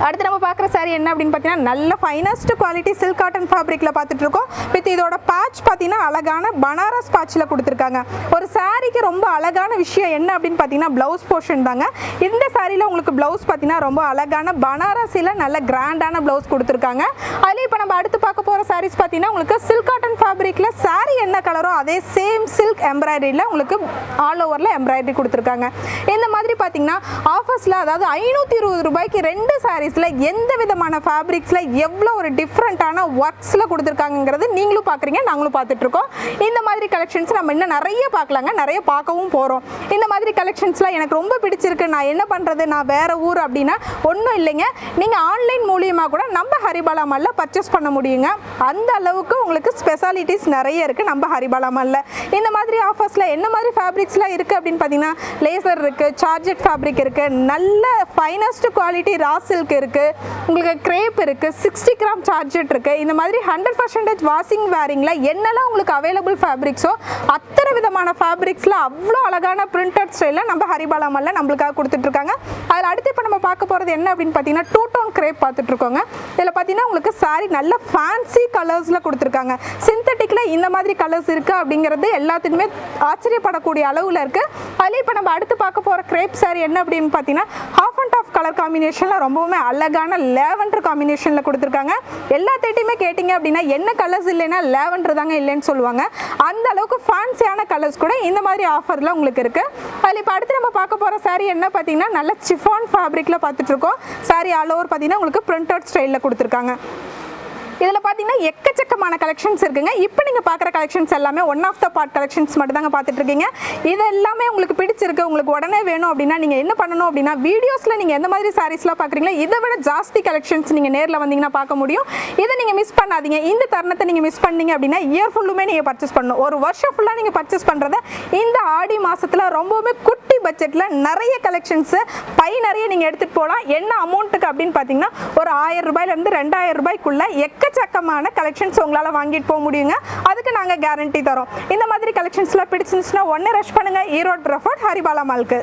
அடுத்து நம்ம பார்க்குற saree என்ன அப்படின்னு பார்த்தீங்கன்னா நல்ல ஃபைனஸ்ட் குவாலிட்டி சில்க் காட்டன் ஃபேப்ரிக்கில் பார்த்துட்டு இருக்கோம். வித் இதோட பேட்ச் பார்த்தீங்கன்னா அழகான பனாரஸ் பேட்சில் கொடுத்துருக்காங்க. ஒரு சாரீக்கு ரொம்ப அழகான விஷயம் என்ன அப்படின்னு பார்த்தீங்கன்னா ப்ளவுஸ் போர்ஷன் தாங்க. இந்த சாரியில் உங்களுக்கு ப்ளவுஸ் பார்த்தீங்கன்னா ரொம்ப அழகான பனாரஸில் நல்ல கிராண்டான ப்ளவுஸ் கொடுத்துருக்காங்க. அதில் இப்போ நம்ம அடுத்து பார்க்க போகிற சாரீஸ் பார்த்தீங்கன்னா உங்களுக்கு சில்க் காட்டன் ஃபேப்ரிக்கில் சாரீ என்ன கலரோ அதே சேம் சில்க் எம்ப்ராய்டரியில் உங்களுக்கு ஆல் ஓவரில் எம்ப்ராய்டரி கொடுத்துருக்காங்க. இந்த மாதிரி பார்த்தீங்கன்னா ஆஃபர்ஸில் அதாவது 520 ரூபாய்க்கு 2 சாரீஸ் எந்த விதமான ஃபேப்ரிக்ஸ்ல எவ்வளவு ஒரு டிஃபரண்டான ஒர்க்ஸ்ல கொடுத்திருக்காங்கங்கிறது நீங்களும் பாக்குறீங்க, நாங்களும் பார்த்துட்டு இருக்கோம். இந்த மாதிரி கலெக்ஷன்ஸ் நம்ம இன்னும் நிறைய பார்க்கலாங்க, நிறைய பார்க்கவும் போறோம். இந்த மாதிரி கலெக்ஷன்ஸ்லாம் எனக்கு ரொம்ப பிடிச்சிருக்கு, நான் என்ன பண்றது, நான் வேற ஊர் அப்படின்னா ஒன்றும் இல்லைங்க. நீங்க ஆன்லைன் மூலியமா கூட நம்ம ஹரிபாலா மால்ல பர்ச்சேஸ் பண்ண முடியுங்க. அந்த அளவுக்கு உங்களுக்கு ஸ்பெஷாலிட்டிஸ் நிறைய இருக்கு நம்ம ஹரிபாலா மால்ல. இந்த மாதிரி ஆஃபர்ஸ்ல என்ன மாதிரி ஃபேப்ரிக்ஸ்லாம் இருக்கு அப்படின்னு பார்த்தீங்கன்னா லேசர் இருக்கு, சார்ஜெட் ஃபேப்ரிக் இருக்கு, நல்ல ஃபைனஸ்ட் குவாலிட்டி ரா சில்க் இருக்கு, உங்களுக்கு கிரேப் இருக்கு, 60 கிராம் சார்ஜெட் இருக்கு. இந்த மாதிரி 100% வாஷிங் வேரிங்ல என்னெல்லாம் உங்களுக்கு அவைலபிள் ஃபேப்ரிக்ஸோ அத்தனை விதமான ஃபேப்ரிக்ஸ்ல அவ்வளோ அழகான பிரிண்டட் ஸ்டைலில் நம்ம ஹரிபாலா மால்ல நம்மளுக்காக கொடுத்துட்டு இருக்காங்க. அதில் அடுத்து இப்போ நம்ம பார்க்க போகிறது என்ன அப்படின்னு பார்த்தீங்கன்னா 2 டோன் கிரேப் பார்த்துட்டு இருக்கோங்க. இதில் பார்த்தீங்கன்னா உங்களுக்கு சாரி நல்ல ஃபேன்சி கலர்ஸில் கொடுத்துருக்காங்க. சிந்தட்டிக்கில் இந்த மாதிரி கலர்ஸ் இருக்குது அப்படிங்கிறது எல்லாத்துக்குமே ஆச்சரியப்படக்கூடிய அளவில் இருக்குது. அதில் இப்போ நம்ம அடுத்து பார்க்க போகிற கிரேப் சாரி என்ன அப்படின்னு பார்த்தீங்கன்னா ஹாஃப் அண்ட் ஆஃப் கலர் காம்பினேஷனில் ரொம்பவுமே அழகான லேவண்டர் காம்பினேஷனில் கொடுத்துருக்காங்க. எல்லாத்தையுமே கேட்டிங்க அப்படின்னா என்ன கலர்ஸ் இல்லைன்னா லேவண்டர் தாங்க இல்லைன்னு சொல்லுவாங்க. அந்த அளவுக்கு ஃபேன்சியான கலர்ஸ் கூட இந்த மாதிரி ஆஃபரில் உங்களுக்கு இருக்குது. அதில் இப்போ அடுத்து நம்ம பார்க்க போகிற சாரி என்ன பார்த்தீங்கன்னா நல்ல சிஃபான் ஃபேப்ரிக்கில் பார்த்துட்டு இருக்கோம். சாரி ஆல் ஓவர் பார்த்தீங்கன்னா உங்களுக்கு பிரிண்டட் ஸ்டைலில் கொடுத்துருக்காங்க. இதில் பார்த்தீங்கன்னா எக்கச்சக்கமான கலெக்ஷன்ஸ் இருக்குங்க. இப்போ நீங்கள் பார்க்குற கலெக்ஷன்ஸ் எல்லாமே one of the part collections மட்டும் தாங்க பார்த்துட்டு இருக்கீங்க. இது எல்லாமே உங்களுக்கு பிடிச்சிருக்கு, உங்களுக்கு உடனே வேணும் அப்படின்னா நீங்கள் என்ன பண்ணணும் அப்படின்னா வீடியோஸில் நீங்கள் எந்த மாதிரி சாரீஸ்லாம் பார்க்குறீங்களோ இதை விட ஜாஸ்தி கலெக்ஷன்ஸ் நீங்கள் நேரில் வந்தீங்கன்னா பார்க்க முடியும். இதை நீங்கள் மிஸ் பண்ணாதீங்க. இந்த தருணத்தை நீங்கள் மிஸ் பண்ணீங்க அப்படின்னா இயர் ஃபுல்லுமே நீங்கள் பர்ச்சேஸ் பண்ணணும். ஒரு வருஷம் ஃபுல்லாக நீங்கள் பர்ச்சேஸ் பண்ணுறத இந்த ஆடி மாதத்தில் ரொம்பவுமே குட்டி பட்ஜெட்டில் நிறைய கலெக்ஷன்ஸு நிறைய நீங்கள் எடுத்துகிட்டு போகலாம். என்ன அமௌண்ட்டுக்கு அப்படின்னு பார்த்தீங்கன்னா ஒரு 1000 ரூபாயிலேருந்து 2000 ரூபாய்க்குள்ள எக்கச்சக்கமான கலெக்ஷன்ஸ் உங்களால் வாங்கிட்டு போக முடியுங்க. அதுக்கு நாங்கள் கேரண்டி தரோம். இந்த மாதிரி கலெக்ஷன்ஸ்லாம் பிடிச்சிருந்துச்சுன்னா உடனே ரஷ் பண்ணுங்கள் ஈரோடு ரெஃபர்ட் ஹரிபாலா மாலுக்கு.